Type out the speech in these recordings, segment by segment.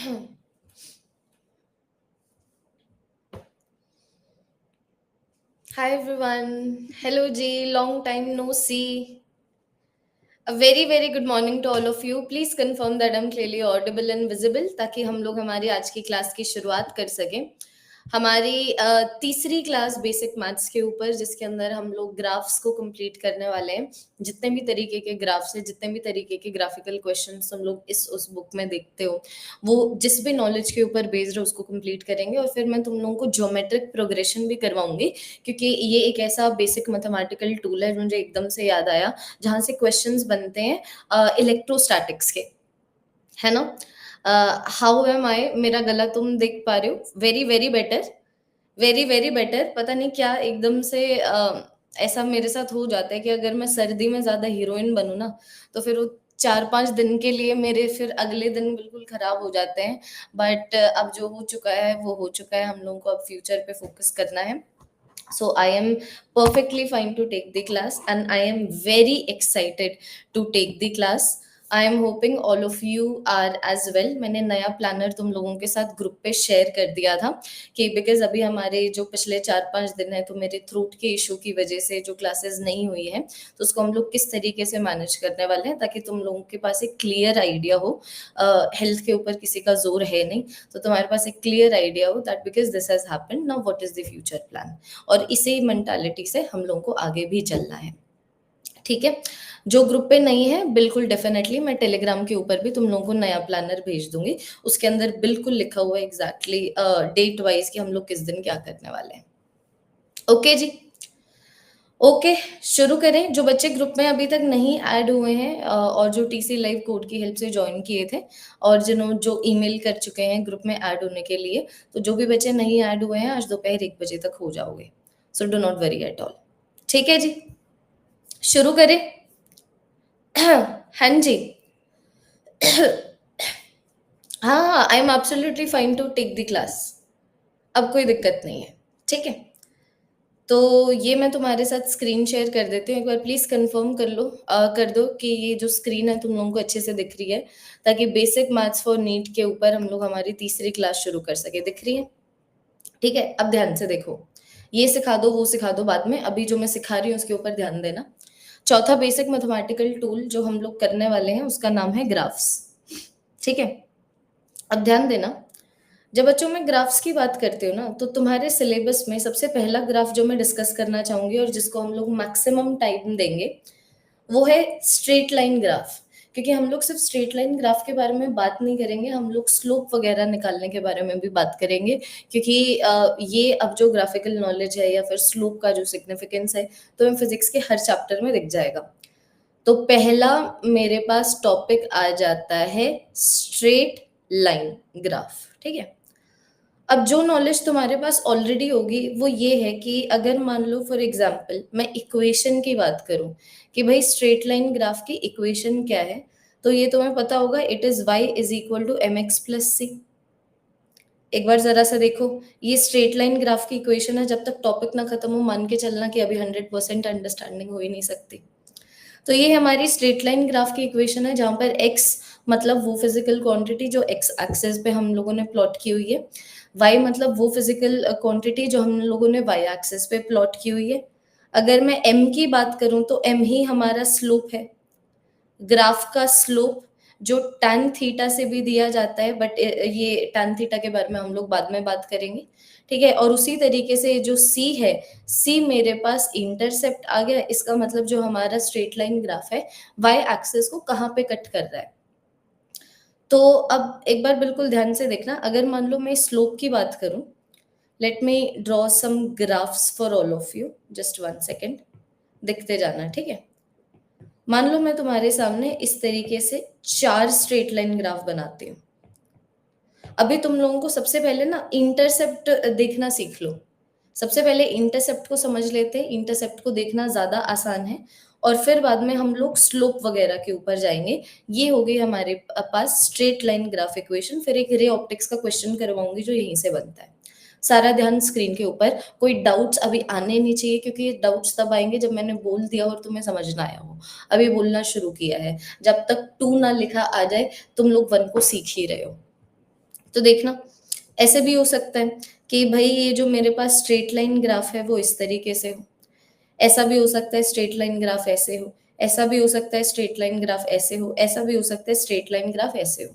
Hi everyone. Hello Ji. Long time no see. A very very good morning to all of you. Please confirm that I'm clearly audible and visible ताकि हम लोग हमारी आज की class की शुरुआत कर सकें. हमारी तीसरी क्लास बेसिक मैथ्स के ऊपर जिसके अंदर हम लोग ग्राफ्स को कंप्लीट करने वाले हैं. जितने भी तरीके के ग्राफ्स हैं, जितने भी तरीके के ग्राफिकल क्वेश्चंस तुम लोग इस उस बुक में देखते हो, वो जिस भी नॉलेज के ऊपर बेस्ड है उसको कंप्लीट करेंगे. और फिर मैं तुम लोगों को ज्योमेट्रिक प्रोग्रेशन भी करवाऊंगी, क्योंकि ये एक ऐसा बेसिक मैथमेटिकल टूल है, मुझे एकदम से याद आया, जहाँ से क्वेश्चंस बनते हैं इलेक्ट्रोस्टैटिक्स के, है ना. हाउ एम आई, मेरा गला तुम देख पा रहे हो? Very very better, very very better. पता नहीं क्या एकदम से ऐसा मेरे साथ हो जाता है कि अगर मैं सर्दी में ज्यादा हीरोइन बनूं ना, तो फिर वो 4-5 दिन के लिए मेरे फिर अगले दिन बिल्कुल खराब हो जाते हैं. बट अब जो हो चुका है वो हो चुका है. हम लोगों को अब फ्यूचर पे फोकस करना है. So I am perfectly fine to take the class and I am very excited to take the class. I am hoping all of you are as well. मैंने नया प्लानर तुम लोगों के साथ ग्रुप पे शेयर कर दिया था कि बिकॉज अभी हमारे जो पिछले 4-5 दिन है, तो मेरे थ्रोट के इशू की वजह से जो क्लासेस नहीं हुई है, तो उसको हम लोग किस तरीके से मैनेज करने वाले हैं ताकि तुम लोगों के पास एक क्लियर आइडिया हो. हेल्थ के ऊपर किसी का जोर है नहीं, तो तुम्हारे पास एक क्लियर आइडिया हो that because this has happened now what is the future plan. और इसी मेंटालिटी से हम लोगों को आगे भी चलना है. ठीक है. जो ग्रुप पे नहीं है, बिल्कुल डेफिनेटली मैं टेलीग्राम के ऊपर भी तुम लोगों को नया प्लानर भेज दूंगी. उसके अंदर बिल्कुल लिखा हुआ है एग्जैक्टली डेट वाइज कि हम लोग किस दिन क्या करने वाले हैं. ओके जी. ओके, शुरू करें. जो बच्चे ग्रुप में अभी तक नहीं ऐड हुए हैं और जो टीसी लाइव कोड की हेल्प से ज्वाइन किए थे और जो ईमेल कर चुके हैं ग्रुप में ऐड होने के लिए, तो जो भी बच्चे नहीं ऐड हुए हैं, आज दोपहर 1 बजे तक हो जाओगे. So do not worry at all. ठीक है जी, शुरू करें. हाँ जी. हाँ, I am absolutely fine to take the class. अब कोई दिक्कत नहीं है. ठीक है. तो ये मैं तुम्हारे साथ स्क्रीन शेयर कर देती हूँ. एक बार प्लीज कंफर्म कर दो कि ये जो स्क्रीन है तुम लोगों को अच्छे से दिख रही है, ताकि बेसिक मैथ्स फॉर नीट के ऊपर हम लोग हमारी तीसरी क्लास शुरू कर सके. दिख रही है? ठीक है. अब ध्यान से देखो. ये सिखा दो, वो सिखा दो बाद में. अभी जो मैं सिखा रही हूँ उसके ऊपर ध्यान देना. चौथा बेसिक मैथमेटिकल टूल जो हम लोग करने वाले हैं उसका नाम है ग्राफ्स. ठीक है. अब ध्यान देना. जब बच्चों में ग्राफ्स की बात करते हो ना, तो तुम्हारे सिलेबस में सबसे पहला ग्राफ जो मैं डिस्कस करना चाहूंगी और जिसको हम लोग मैक्सिमम टाइम देंगे, वो है स्ट्रेट लाइन ग्राफ. क्योंकि हम लोग सिर्फ स्ट्रेट लाइन ग्राफ के बारे में बात नहीं करेंगे, हम लोग स्लोप वगैरह निकालने के बारे में भी बात करेंगे. क्योंकि ये अब जो ग्राफिकल नॉलेज है या फिर स्लोप का जो सिग्निफिकेंस है, तो हमें फिजिक्स के हर चैप्टर में दिख जाएगा. तो पहला मेरे पास टॉपिक आ जाता है स्ट्रेट लाइन ग्राफ. ठीक है. अब जो नॉलेज तुम्हारे पास ऑलरेडी होगी वो ये है कि अगर मान लो फॉर एग्जांपल मैं इक्वेशन की बात करूं कि भाई स्ट्रेट लाइन ग्राफ की इक्वेशन क्या है, तो ये तुम्हें पता होगा, it is y is equal to M x plus c. एक बार जरा सा देखो, ये स्ट्रेट लाइन ग्राफ की इक्वेशन है. जब तक टॉपिक ना खत्म हो मान के चलना कि अभी 100% अंडरस्टैंडिंग हो ही नहीं सकती. तो ये हमारी स्ट्रेट लाइन ग्राफ की इक्वेशन है, जहां पर x मतलब वो फिजिकल क्वांटिटी जो x एक्सिस पे हम लोगों ने प्लॉट की हुई है, y मतलब वो फिजिकल क्वांटिटी जो हम लोगों ने y एक्सिस पे प्लॉट की हुई है. अगर मैं m की बात करूं तो m ही हमारा स्लोप है. ग्राफ का स्लोप जो tan थीटा से भी दिया जाता है, बट ये tan थीटा के बारे में हम लोग बाद में बात करेंगे. ठीक है. और उसी तरीके से जो c है, c मेरे पास इंटरसेप्ट आ गया. इसका मतलब जो हमारा स्ट्रेट लाइन ग्राफ है, y एक्सिस को कहाँ पे कट कर रहा है. तो अब एक बार बिल्कुल ध्यान से देखना. अगर मान लो मैं स्लोप की बात करूं, let me draw some graphs for all of you. Just 1 second, देखते जाना. ठीक है. मान लो मैं तुम्हारे सामने इस तरीके से 4 स्ट्रेट लाइन ग्राफ बनाती हूँ. अभी तुम लोगों को सबसे पहले ना इंटरसेप्ट देखना सीख लो. सबसे पहले इंटरसेप्ट को समझ लेते हैं. इंटरसेप्ट को देखना ज्यादा आसान है, और फिर बाद में हम लोग स्लोप वगैरह के ऊपर जाएंगे. ये हो गई हमारे पास स्ट्रेट लाइन ग्राफ इक्वेशन. फिर एक रे ऑप्टिक्स का क्वेश्चन करवाऊंगी जो यहीं से बनता है. सारा ध्यान स्क्रीन के ऊपर. कोई डाउट्स अभी आने नहीं चाहिए, क्योंकि डाउट्स तब आएंगे जब मैंने बोल दिया और तुम्हें समझ ना आया हो. अभी बोलना शुरू किया है. जब तक 2 ना लिखा आ जाए, तुम लोग 1 को सीख ही रहे हो. तो देखना, ऐसे भी हो सकता है कि भई ये जो मेरे पास स्ट्रेट लाइन ग्राफ है वो इस तरीके से हो, ऐसा भी हो सकता है स्ट्रेट लाइन ग्राफ ऐसे हो, ऐसा भी हो सकता है स्ट्रेट लाइन ग्राफ ऐसे हो, ऐसा भी हो सकता है स्ट्रेट लाइन ग्राफ ऐसे हो।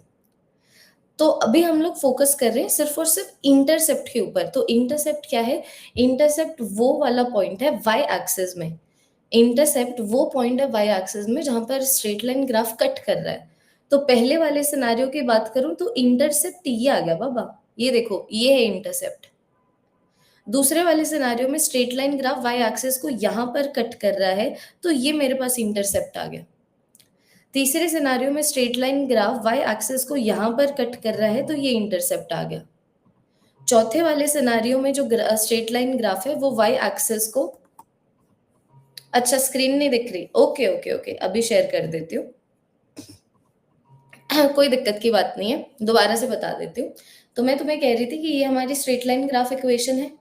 तो अभी हम लोग फोकस कर रहे हैं सिर्फ और सिर्फ इंटरसेप्ट के ऊपर। तो इंटरसेप्ट क्या है? इंटरसेप्ट वो वाला पॉइंट है वाई एक्सिस में। इंटरसेप्ट वो पॉइंट है वाई एक्सिस में जहां पर स्ट्रेट लाइन ग्राफ कट कर रहा है। तो पहले वाले सिनारियो की बात करूं तो इंटरसेप्ट ये आ गया बाबा, ये देखो ये है इंटरसेप्ट। दूसरे वाले सिनारियो में straight line graph Y axis को यहां पर कट कर रहा है, तो ये मेरे पास इंटरसेप्ट आ गया। तीसरे सिनारियो में straight line graph Y axis को यहां पर कट कर रहा है, तो ये इंटरसेप्ट आ गया। चौथे वाले सिनारियो में जो स्ट्रेट लाइन ग्राफ है वो वाई एक्सिस को, अच्छा स्क्रीन नहीं दिख रही, ओके ओके ओके, अभी शेयर कर देती हूँ। कोई दिक्कत की बात नहीं है, दोबारा से बता देती हूँ। तो मैं तुम्हें कह रही थी कि ये हमारी स्ट्रेट लाइन ग्राफ इक्वेशन है।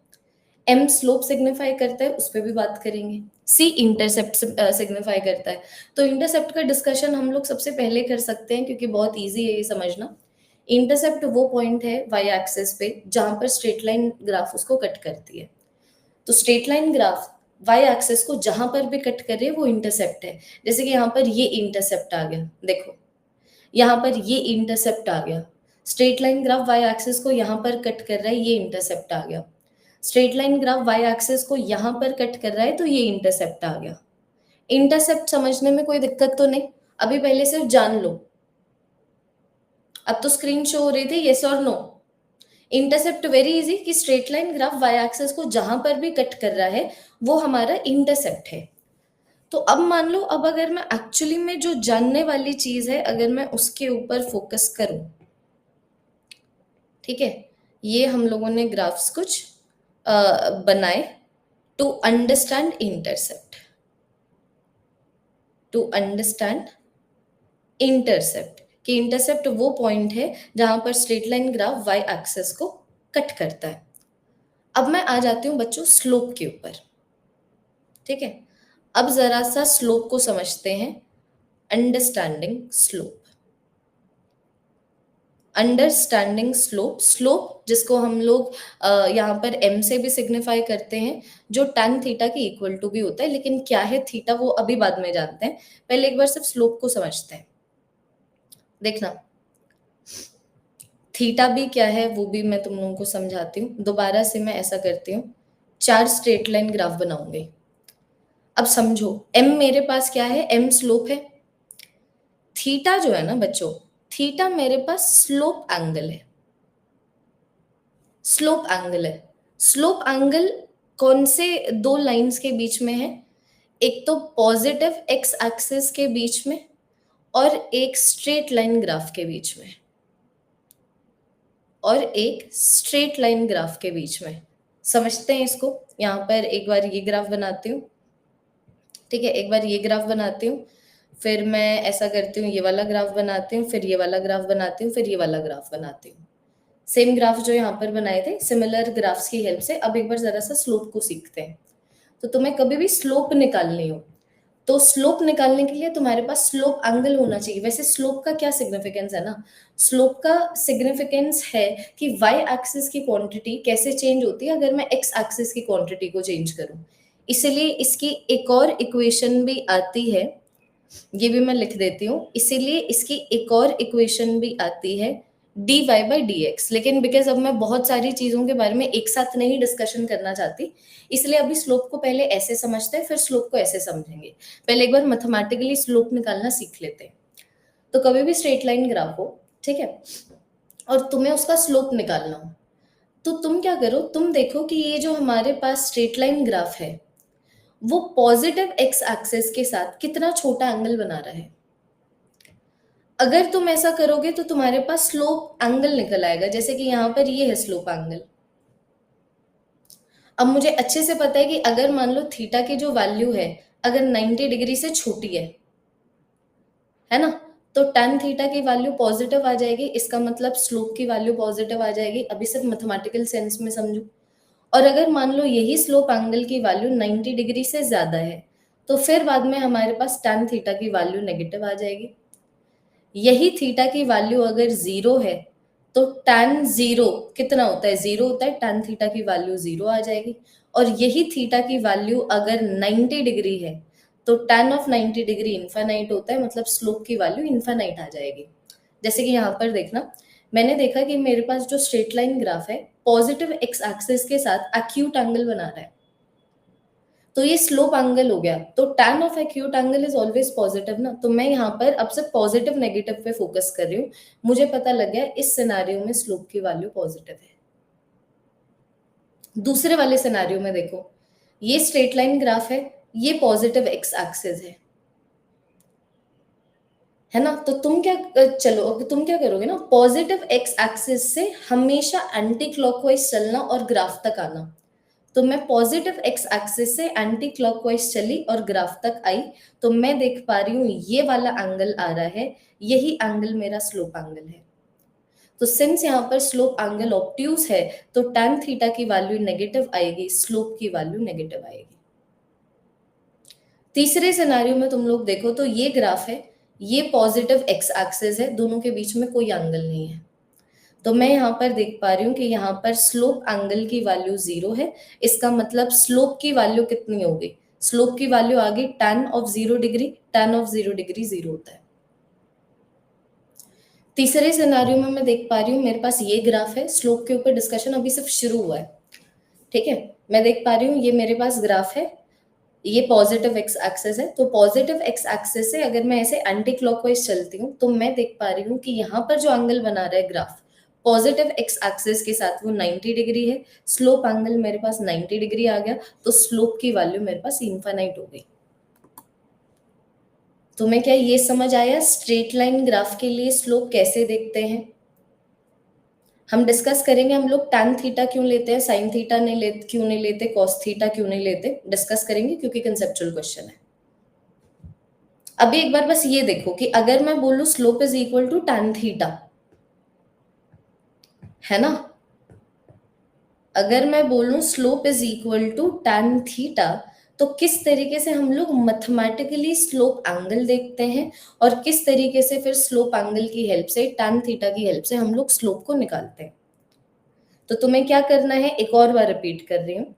एम स्लोप सिग्निफाई करता है, उस पर भी बात करेंगे। सी इंटरसेप्ट सिग्निफाई करता है। तो इंटरसेप्ट का डिस्कशन हम लोग सबसे पहले कर सकते हैं क्योंकि बहुत इजी है ये समझना। इंटरसेप्ट वो पॉइंट है वाई एक्सिस पे जहां पर स्ट्रेट लाइन ग्राफ उसको कट करती है। तो straight line graph Y axis को जहां पर भी कट कर रही है वो इंटरसेप्ट है। जैसे कि यहाँ पर ये इंटरसेप्ट आ गया, देखो यहाँ पर ये इंटरसेप्ट आ गया। Straight line graph Y axis को यहाँ पर कट कर रहा है, ये इंटरसेप्ट आ गया। Straight line graph Y axis को यहाँ पर कट कर रहा है, तो ये इंटरसेप्ट आ गया। इंटरसेप्ट समझने में कोई दिक्कत तो नहीं? अभी पहले सिर्फ जान लो। अब तो स्क्रीन शो हो रही थी, येस और नो? इंटरसेप्ट वेरी इजी कि straight line graph Y axis को जहां पर भी कट कर रहा है वो हमारा इंटरसेप्ट है। तो अब मान लो, अब अगर मैं एक्चुअली में जो जानने वाली चीज है अगर मैं उसके ऊपर फोकस करूं, ठीक है, ये हम लोगों ने ग्राफ्स कुछ बनाए to understand intercept, to understand intercept, कि इंटरसेप्ट वो पॉइंट है जहां पर straight line graph Y axis को कट करता है। अब मैं आ जाती हूँ बच्चों स्लोप के ऊपर, ठीक है। अब जरा सा स्लोप को समझते हैं, understanding slope. Understanding slope, slope जिसको हम लोग यहाँ पर एम से भी सिग्निफाई करते हैं, जो टैन थीटा के इक्वल टू भी होता है, लेकिन क्या है थीटा वो अभी बाद में जानते हैं, पहले एक बार सिर्फ स्लोप को समझते हैं। देखना, थीटा भी क्या है वो भी मैं तुम लोगों को समझाती हूँ। दोबारा से मैं ऐसा करती हूँ, 4 स्ट्रेट लाइन ग्राफ बनाऊंगी। अब समझो, एम मेरे पास क्या है? एम स्लोप है। थीटा जो है ना बच्चों, थीटा मेरे पास स्लोप एंगल है, स्लोप एंगल है। स्लोप एंगल कौन से दो लाइंस के बीच में है? एक तो पॉजिटिव एक्स एक्सिस के बीच में और एक स्ट्रेट लाइन ग्राफ के बीच में, और एक स्ट्रेट लाइन ग्राफ के बीच में। समझते हैं इसको। यहाँ पर एक बार ये ग्राफ बनाती हूँ, ठीक है, एक बार ये ग्राफ बनाती हूँ, फिर मैं ऐसा करती हूँ, ये वाला ग्राफ बनाती हूँ, फिर ये वाला ग्राफ बनाती हूँ, फिर ये वाला ग्राफ बनाती हूँ। सेम ग्राफ जो यहाँ पर बनाए थे सिमिलर ग्राफ्स की हेल्प से। अब एक बार जरा सा स्लोप को सीखते हैं। तो तुम्हें कभी भी स्लोप निकालनी हो तो स्लोप निकालने के लिए तुम्हारे पास स्लोप एंगल होना चाहिए। वैसे स्लोप का क्या सिग्निफिकेंस है ना? स्लोप का सिग्निफिकेंस है कि वाई एक्सिस की क्वांटिटी कैसे चेंज होती है अगर मैं एक्स एक्सिस की क्वांटिटी को चेंज करूं। इसीलिए इसकी एक और इक्वेशन भी आती है, ये भी मैं लिख देती हूँ। इसीलिए इसकी एक और इक्वेशन भी आती है dy बाई डी एक्स। लेकिन बिकॉज अब मैं बहुत सारी चीजों के बारे में एक साथ नहीं डिस्कशन करना चाहती, इसलिए अभी स्लोप को पहले ऐसे समझते हैं, फिर स्लोप को ऐसे समझेंगे। पहले एक बार मैथमेटिकली स्लोप निकालना सीख लेते हैं। तो कभी भी स्ट्रेट लाइन ग्राफ हो, ठीक है, और तुम्हें उसका स्लोप निकालना हो, तो तुम क्या करो, तुम देखो कि ये जो हमारे पास स्ट्रेट लाइन ग्राफ है वो पॉजिटिव एक्स एक्सिस के साथ कितना छोटा एंगल बना रहा है। अगर तुम ऐसा करोगे तो तुम्हारे पास स्लोप एंगल निकल आएगा। जैसे कि यहाँ पर ये है स्लोप एंगल। अब मुझे अच्छे से पता है कि अगर मान लो थीटा की जो वैल्यू है अगर 90 डिग्री से छोटी है ना, तो tan थीटा की वैल्यू पॉजिटिव आ जाएगी, इसका मतलब स्लोप की वैल्यू पॉजिटिव आ जाएगी। अभी सिर्फ मैथमेटिकल सेंस में समझो। और अगर मान लो यही स्लोप एंगल की वैल्यू 90 डिग्री से ज्यादा है, तो फिर बाद में हमारे पास tan थीटा की वैल्यू नेगेटिव आ जाएगी। यही थीटा की वैल्यू अगर जीरो है तो tan जीरो कितना होता है, जीरो होता है, tan थीटा की वैल्यू जीरो आ जाएगी। और यही थीटा की वैल्यू अगर 90 डिग्री है तो tan ऑफ 90 डिग्री इन्फाइनाइट होता है, मतलब स्लोप की वैल्यू इन्फाइनाइट आ जाएगी। जैसे कि यहाँ पर देखना, मैंने देखा कि मेरे पास जो स्ट्रेट लाइन ग्राफ है पॉजिटिव एक्स एक्सिस के साथ एक्यूट एंगल बना रहा है, तो ये स्लोप एंगल हो गया। तो tan of acute angle is always positive ना, तो मैं यहाँ पर अब से पॉजिटिव नेगेटिव पे फोकस कर रही हूँ। मुझे पता लग गया इस सिनेरियो में स्लोप की वैल्यू पॉजिटिव है। दूसरे वाले सिनेरियो में देखो, ये स्ट्रेट लाइन ग्राफ है, ये पॉजिटिव एक्स एक्सिस है ना। तो तुम क्या, चलो अब तुम क्या करोगे ना, पॉजिटिव एक्स एक्सिस से हमेशा एंटी क्लॉकवाइज चलना और ग्राफ तक आना। तो मैं पॉजिटिव एक्स एक्सिस से एंटी क्लॉकवाइज चली और ग्राफ तक आई, तो मैं देख पा रही हूँ ये वाला एंगल आ रहा है, यही एंगल मेरा स्लोप एंगल है। तो सिंस यहाँ पर स्लोप एंगल ऑब्ट्यूज है, तो tan थीटा की वैल्यू नेगेटिव आएगी, स्लोप की वैल्यू नेगेटिव आएगी। तीसरे सिनेरियो में तुम लोग देखो तो ये ग्राफ है, ये पॉजिटिव एक्स एक्सिस है, दोनों के बीच में कोई एंगल नहीं है। तो मैं यहाँ पर देख पा रही हूँ कि यहाँ पर स्लोप एंगल की वैल्यू जीरो है। इसका मतलब स्लोप की वैल्यू कितनी होगी, स्लोप की वैल्यू आ गई tan of 0 degree, tan of 0 degree zero होता है। तीसरे सिनेरियो में मैं देख पा रही हूँ मेरे पास ये ग्राफ है, स्लोप के ऊपर डिस्कशन अभी सिर्फ शुरू हुआ है, ठीक है। मैं देख पा रही हूँ ये मेरे पास ग्राफ है, ये पॉजिटिव एक्स एक्सिस है। तो पॉजिटिव एक्स एक्सिस से अगर मैं ऐसे एंटी क्लॉकवाइज चलती हूँ तो मैं देख पा रही हूँ कि यहाँ पर जो एंगल बना रहा है ग्राफ पॉजिटिव एक्स एक्सिस के साथ वो 90 डिग्री है, स्लोप एंगल मेरे पास 90 डिग्री आ गया, तो स्लोप की वैल्यू मेरे पास इनफाइनाइट हो गई। तुम्हें क्या ये समझ आया स्ट्रेट लाइन ग्राफ के लिए स्लोप कैसे देखते हैं? हम डिस्कस करेंगे हम लोग tan थीटा क्यों लेते हैं, sin थीटा नहीं लेते, क्यों नहीं लेते, cos थीटा क्यों नहीं लेते, डिस्कस करेंगे क्योंकि कंसेप्चुअल क्वेश्चन है। अभी एक बार बस ये देखो कि अगर मैं बोलूं slope is equal to tan theta, है ना, अगर मैं बोलूं slope is equal to tan theta, तो किस तरीके से हम लोग मैथमेटिकली स्लोप एंगल देखते हैं और किस तरीके से फिर स्लोप एंगल की हेल्प से tan थीटा की हेल्प से हम लोग स्लोप को निकालते हैं। तो तुम्हें क्या करना है, एक और बार रिपीट कर रही हूँ,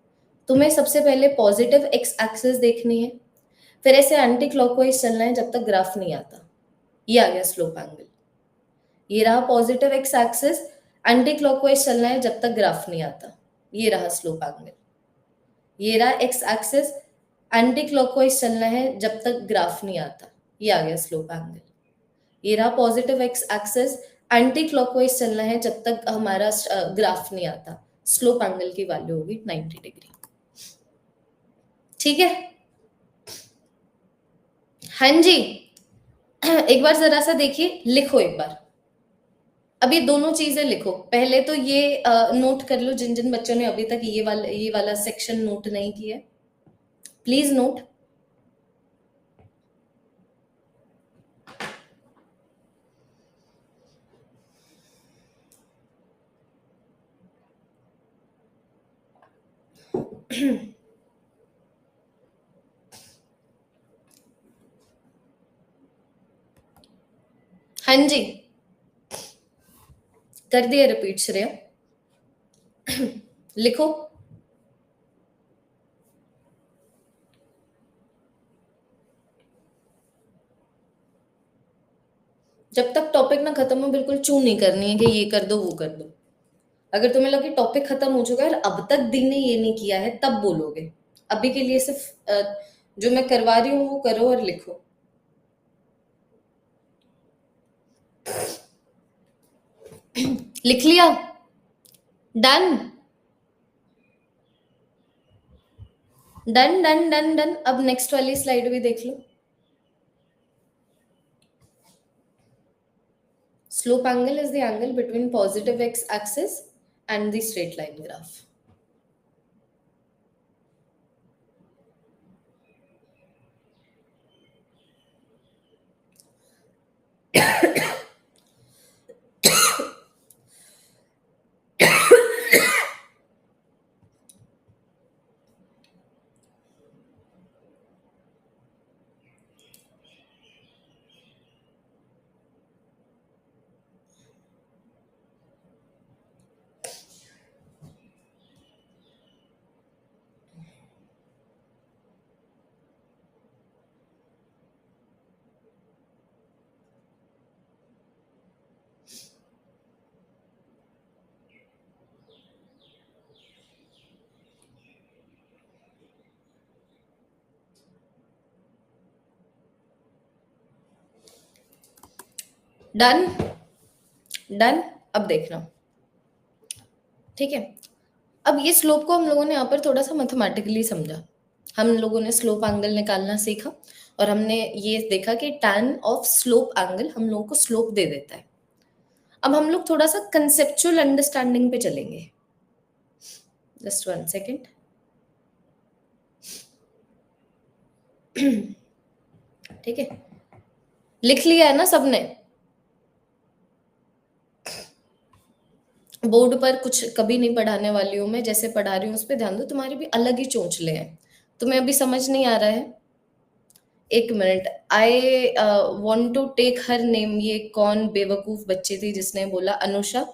तुम्हें सबसे पहले पॉजिटिव एक्स एक्सिस देखनी है, फिर ऐसे एंटी क्लॉकवाइज चलना है जब तक ग्राफ नहीं आता। ये आ गया स्लोप एंगल, ये रहा positive X axis, anti clockwise चलना है जब तक ग्राफ नहीं आता, ये रहा स्लोप एंगल। ये रहा एक्स एक्सिस, एंटी क्लॉकवाइज चलना है जब तक ग्राफ नहीं आता, ये आ गया स्लोप एंगल। ये रहा positive X axis, anti clockwise चलना है जब तक हमारा ग्राफ नहीं आता, स्लोप एंगल की वैल्यू होगी 90 डिग्री। ठीक है, हाँ जी। एक बार जरा सा देखिए, लिखो एक बार, अब ये दोनों चीजें लिखो। पहले तो ये नोट कर लो, जिन जिन बच्चों ने अभी तक ये वाला सेक्शन नोट नहीं किया, प्लीज नोट। हाँ जी, कर दिया रिपीट श्रेया। लिखो, जब तक टॉपिक ना खत्म हो बिल्कुल चू नहीं करनी है कि ये कर दो वो कर दो। अगर तुम्हें लगे टॉपिक खत्म हो चुका है और अब तक दी ने ये नहीं किया है तब बोलोगे। अभी के लिए सिर्फ जो मैं करवा रही हूँ वो करो और लिखो। लिख लिया, done done done done done. अब नेक्स्ट वाली स्लाइड भी देख लो। Slope angle is the angle between positive x-axis and the straight line graph. Done, done. अब देखना, ठीक है। अब ये स्लोप को हम लोगों ने यहाँ पर थोड़ा सा मैथमेटिकली समझा। हम लोगों ने स्लोप एंगल निकालना सीखा और हमने ये देखा कि tan ऑफ स्लोप एंगल हम लोगों को स्लोप दे देता है। अब हम लोग थोड़ा सा कंसेप्चुअल अंडरस्टैंडिंग पे चलेंगे। Just 1 second. ठीक है, लिख लिया है ना सबने? बोर्ड पर कुछ कभी नहीं पढ़ाने वाली हूँ मैं, जैसे पढ़ा रही हूँ उस पर ध्यान दो। तुम्हारे भी अलग ही चोंचले हैं, तुम्हें अभी समझ नहीं आ रहा है। एक minute, I want to take her name. ये कौन बेवकूफ बच्ची थी जिसने बोला? अनुषा,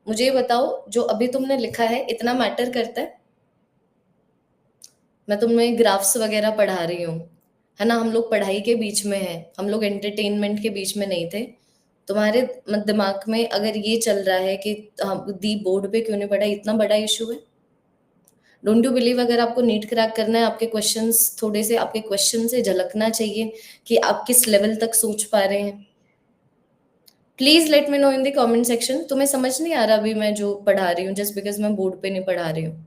मुझे ये बताओ, जो अभी तुमने लिखा है इतना मैटर करता है? मैं तुम्हें ग्राफ्स वगैरह पढ़ा रही हूँ, है ना? हम लोग पढ़ाई के बीच में हैं, हम लोग एंटरटेनमेंट के बीच में नहीं थे। तुम्हारे दिमाग में अगर ये चल रहा है कि हम दी बोर्ड पे क्यों नहीं पढ़ा, इतना बड़ा इशू है? डोंट यू बिलीव, अगर आपको नीट क्रैक करना है, आपके क्वेश्चंस थोड़े से, आपके क्वेश्चन से झलकना चाहिए कि आप किस लेवल तक सोच पा रहे हैं। Please let me know in the comment section. तुम्हें समझ नहीं आ रहा अभी मैं जो पढ़ा रही हूँ, जस्ट बिकॉज मैं बोर्ड पे नहीं पढ़ा रही हूँ?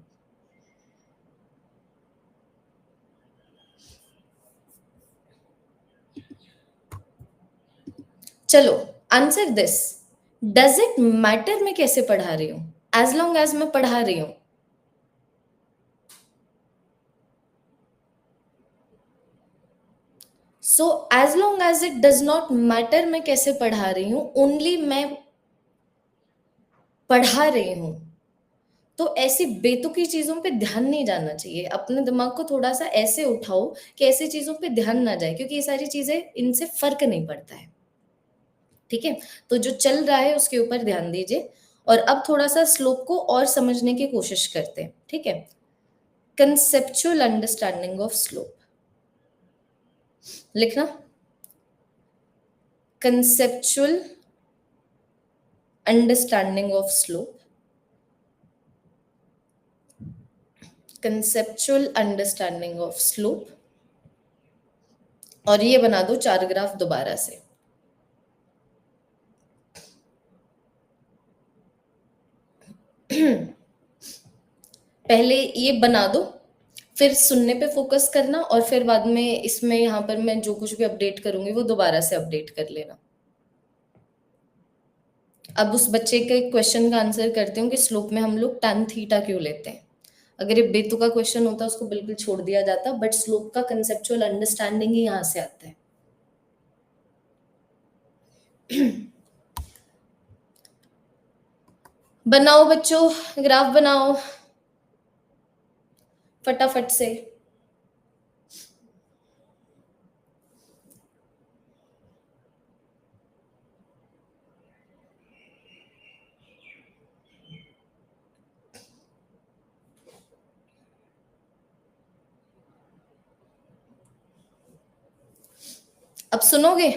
चलो, answer this. Does it matter मैं कैसे पढ़ा रही हूँ, एज लॉन्ग एज मैं पढ़ा रही हूँ? So as long as it does not matter मैं कैसे पढ़ा रही हूँ, ओनली मैं पढ़ा रही हूँ, तो ऐसी बेतुकी चीजों पे ध्यान नहीं जाना चाहिए। अपने दिमाग को थोड़ा सा ऐसे उठाओ कि ऐसी चीजों पे ध्यान ना जाए, क्योंकि ये सारी चीजें, इनसे फर्क नहीं पड़ता है। ठीक है, तो जो चल रहा है उसके ऊपर ध्यान दीजिए। और अब थोड़ा सा स्लोप को और समझने की कोशिश करते हैं, ठीक है? कंसेप्चुअल अंडरस्टैंडिंग ऑफ स्लोप लिखना। Conceptual understanding of slope, conceptual understanding of slope. और ये बना दो 4 ग्राफ दोबारा से। पहले ये बना दो, फिर सुनने पे फोकस करना, और फिर बाद में इसमें यहाँ पर मैं जो कुछ भी अपडेट करूंगी वो दोबारा से अपडेट कर लेना। अब उस बच्चे के क्वेश्चन का आंसर करती हूँ कि स्लोप में हम लोग tan थीटा क्यों लेते हैं। अगर ये बेतुका क्वेश्चन होता उसको बिल्कुल छोड़ दिया जाता, बट स्लोप का कंसेप्चुअल अंडरस्टैंडिंग ही यहाँ से आता है। बनाओ बच्चों, ग्राफ बनाओ फटाफट से। अब सुनोगे?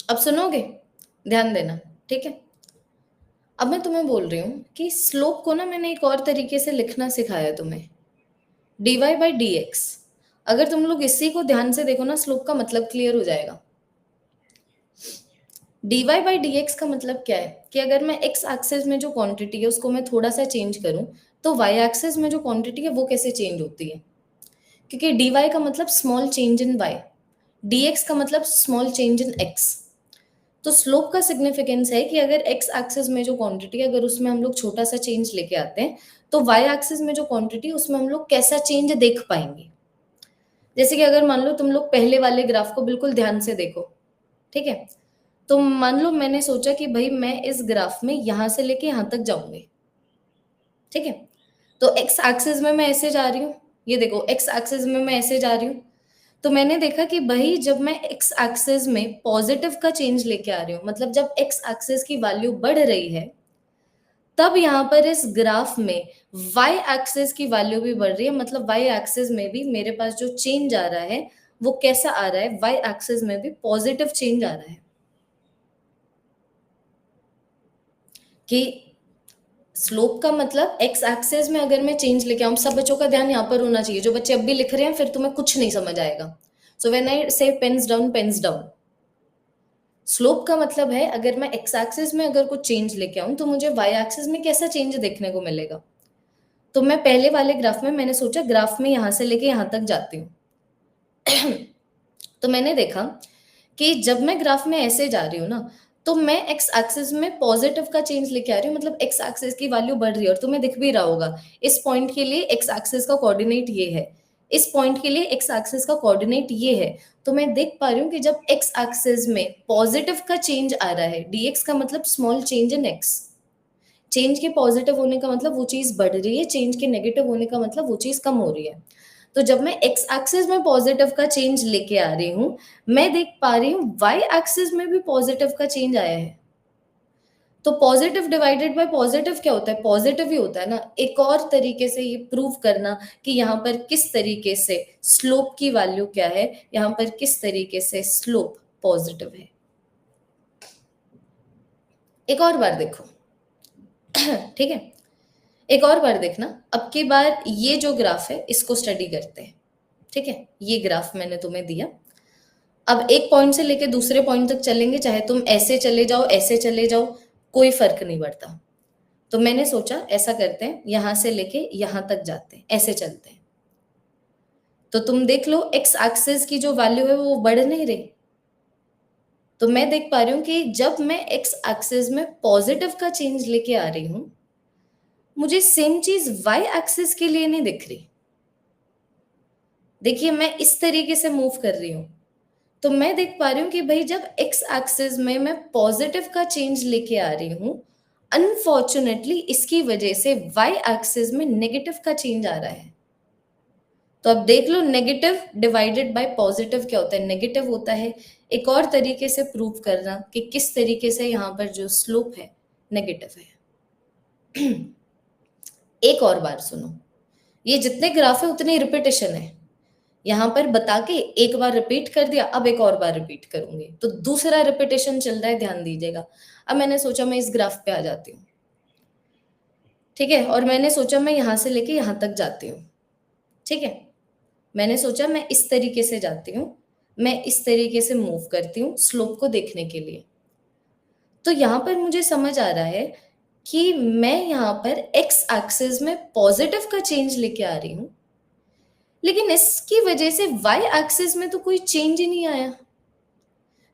अब सुनोगे? ध्यान देना, ठीक है? अब मैं तुम्हें बोल रही हूँ कि स्लोप को ना मैंने एक और तरीके से लिखना सिखाया तुम्हें, dy बाई डी एक्स। अगर तुम लोग इसी को ध्यान से देखो ना, स्लोप का मतलब क्लियर हो जाएगा। dy बाई डी एक्स का मतलब क्या है कि अगर मैं x एक्सिस में जो क्वांटिटी है उसको मैं थोड़ा सा चेंज करूं, तो y एक्सिस में जो क्वांटिटी है वो कैसे चेंज होती है? क्योंकि dy का मतलब small change in y, dx का मतलब स्मॉल चेंज इन x। तो स्लोप का सिग्निफिकेंस है कि अगर x एक्सिस में जो क्वांटिटी है, अगर उसमें हम लोग छोटा सा चेंज लेके आते हैं, तो y एक्सिस में जो क्वांटिटी है उसमें हम लोग कैसा चेंज देख पाएंगे। जैसे कि अगर मान लो तुम लोग पहले वाले ग्राफ को बिल्कुल ध्यान से देखो, ठीक है? तो मान लो मैंने सोचा कि भाई मैं इस ग्राफ में यहां से लेके यहां तक जाऊंगी, ठीक है? तो x एक्सिस में मैं ऐसे जा रही हूँ, ये देखो x एक्सिस में मैं ऐसे जा रही हूँ। तो मैंने देखा कि भाई जब मैं x एक्सिस में पॉजिटिव का चेंज लेके आ रही हूँ, मतलब जब x एक्सिस की वैल्यू बढ़ रही है, तब यहाँ पर इस ग्राफ में y एक्सिस की वैल्यू भी बढ़ रही है। मतलब y एक्सिस में भी मेरे पास जो चेंज आ रहा है वो कैसा आ रहा है, y एक्सिस में भी पॉजिटिव चेंज आ रहा है। कि स्लोप का मतलब x एक्सिस में अगर मैं चेंज लेके आऊं, सब बच्चों का ध्यान यहाँ पर होना चाहिए। जो बच्चे अब भी लिख रहे हैं फिर तुम्हें कुछ नहीं समझ आएगा, सो व्हेन आई से पेन्स डाउन, स्लोप का मतलब है अगर मैं एक्स एक्सिस में अगर कुछ चेंज लेके आऊं तो मुझे वाई एक्सिस में कैसा चेंज देखने को मिलेगा। तो मैं पहले वाले ग्राफ में मैंने सोचा ग्राफ में यहां से लेके यहां तक जाती हूँ। तो मैंने देखा कि जब मैं ग्राफ में ऐसे जा रही हूँ ना, तो मैं एक्स एक्सिस में पॉजिटिव का चेंज लेके आ रही हूँ, मतलब एक्स एक्सिस की वैल्यू बढ़ रही है। और तुम्हें दिख भी रहा होगा इस पॉइंट के लिए एक्स एक्सिस का कोऑर्डिनेट ये है, इस पॉइंट के लिए एक्स एक्सिस का कोऑर्डिनेट ये है। तो मैं देख पा रही हूँ कि जब एक्स एक्सिस में पॉजिटिव का चेंज आ रहा है, डीएक्स का मतलब small change in x, change के पॉजिटिव होने का मतलब वो चीज बढ़ रही है, चेंज के नेगेटिव होने का मतलब वो चीज कम हो रही है। तो जब मैं एक्स एक्सिस में पॉजिटिव का चेंज लेके आ रही हूँ, मैं देख पा रही हूँ वाई एक्सिस में भी पॉजिटिव का चेंज आया है। तो पॉजिटिव डिवाइडेड बाय पॉजिटिव क्या होता है? पॉजिटिव ही होता है ना। एक और तरीके से ये प्रूव करना कि यहाँ पर किस तरीके से स्लोप की वैल्यू क्या है, यहाँ पर किस तरीके से स्लोप पॉजिटिव है। एक और बार देखो। ठीक है, एक और बार देखना। अब की बार ये जो ग्राफ है इसको स्टडी करते हैं। ठीक है, ये ग्राफ मैंने तुम्हें दिया। अब एक पॉइंट से लेके दूसरे पॉइंट तक चलेंगे, चाहे तुम ऐसे चले जाओ ऐसे चले जाओ, कोई फर्क नहीं पड़ता। तो मैंने सोचा ऐसा करते हैं, यहां से लेके यहां तक जाते हैं, ऐसे चलते हैं। तो तुम देख लो एक्स एक्सिस की जो वैल्यू है वो बढ़ नहीं रही। तो मैं देख पा रही हूँ कि जब मैं एक्स एक्सिस में पॉजिटिव का चेंज लेके आ रही हूं, मुझे सेम चीज वाई एक्सिस के लिए नहीं दिख रही। देखिए मैं इस तरीके से मूव कर रही हूं, तो मैं देख पा रही हूँ कि भाई जब एक्स एक्सिस में मैं पॉजिटिव का चेंज लेके आ रही हूँ, अनफॉर्चुनेटली इसकी वजह से वाई एक्सिस में नेगेटिव का चेंज आ रहा है। तो अब देख लो नेगेटिव डिवाइडेड बाय पॉजिटिव क्या होता है? नेगेटिव होता है। एक और तरीके से प्रूव करना कि किस तरीके से यहाँ पर जो स्लोप है नेगेटिव है। एक और बार सुनो, ये जितने ग्राफ है उतनी रिपीटेशन है। यहाँ पर बता के एक बार रिपीट कर दिया, अब एक और बार रिपीट करूंगी, तो दूसरा रिपीटेशन चल रहा है, ध्यान दीजिएगा। अब मैंने सोचा मैं इस ग्राफ पे आ जाती हूँ। ठीक है, और मैंने सोचा मैं यहां से लेके यहां तक जाती हूँ। ठीक है, मैंने सोचा मैं इस तरीके से जाती हूँ, मैं इस तरीके से मूव करती हूँ स्लोप को देखने के लिए। तो यहाँ पर मुझे समझ आ रहा है कि मैं यहाँ पर एक्स एक्सिस में पॉजिटिव का चेंज लेके आ रही हूँ, लेकिन इसकी वजह से वाई एक्सिस में तो कोई चेंज ही नहीं आया।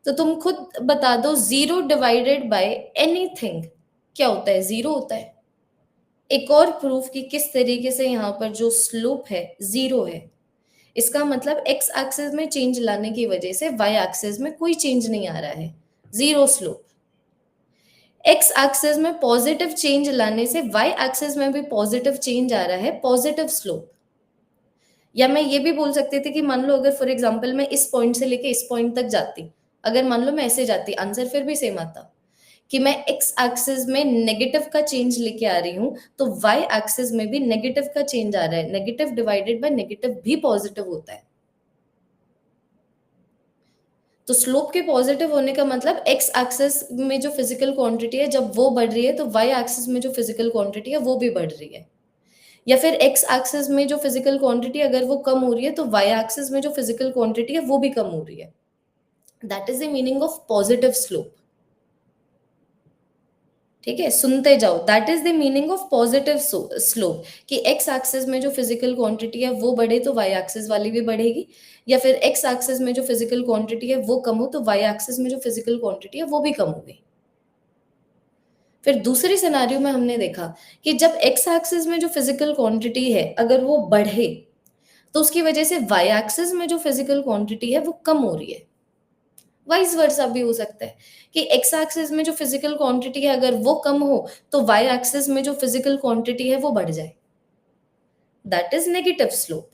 तो तुम खुद बता दो, जीरो डिवाइडेड बाय एनीथिंग क्या होता है? जीरो होता है। एक और प्रूफ कि किस तरीके से यहाँ पर जो स्लोप है जीरो है। इसका मतलब एक्स एक्सिस में चेंज लाने की वजह से वाई एक्सिस में कोई चेंज नहीं आ रहा है, जीरो स्लोप। एक्स एक्सिस में पॉजिटिव चेंज लाने से वाई एक्सिस में भी पॉजिटिव चेंज आ रहा है, पॉजिटिव स्लोप। या मैं ये भी बोल सकती थी कि मान लो अगर फॉर एग्जांपल मैं इस पॉइंट से लेके इस पॉइंट तक जाती, अगर मान लो मैं ऐसे जाती, आंसर फिर भी सेम आता कि मैं एक्स एक्सिस में नेगेटिव का चेंज लेके आ रही हूँ, तो वाई एक्सिस में भी नेगेटिव का चेंज आ रहा है। नेगेटिव डिवाइडेड बाय नेगेटिव भी पॉजिटिव होता है। तो स्लोप के पॉजिटिव होने का मतलब एक्स एक्सिस में जो फिजिकल क्वांटिटी है जब वो बढ़ रही है, तो वाई एक्सिस में जो फिजिकल क्वांटिटी है वो भी बढ़ रही है। या फिर एक्स एक्सिस में जो फिजिकल क्वांटिटी अगर वो कम हो रही है, तो वाई एक्सिस में जो फिजिकल क्वांटिटी है वो भी कम हो रही है। That is the meaning of positive slope. ठीक है, सुनते जाओ। That is the meaning of positive slope कि एक्स एक्सिस में जो फिजिकल क्वांटिटी है वो बढ़े तो वाई एक्सिस वाली भी बढ़ेगी, या फिर एक्स एक्सिस में जो फिजिकल क्वांटिटी है वो कम हो तो वाई एक्सिस में जो फिजिकल क्वांटिटी है वो भी कम हो गई। फिर दूसरी सिनारियो में हमने देखा कि जब एक्स एक्सिस में जो फिजिकल क्वांटिटी है अगर वो बढ़े, तो उसकी वजह से वाई एक्सिस में जो फिजिकल क्वांटिटी है वो कम हो रही है। वाइस वर्सा भी हो सकता है कि एक्स एक्सिस में जो फिजिकल क्वांटिटी है अगर वो कम हो, तो वाई एक्सिस में जो फिजिकल क्वांटिटी है वो बढ़ जाए। That is negative slope.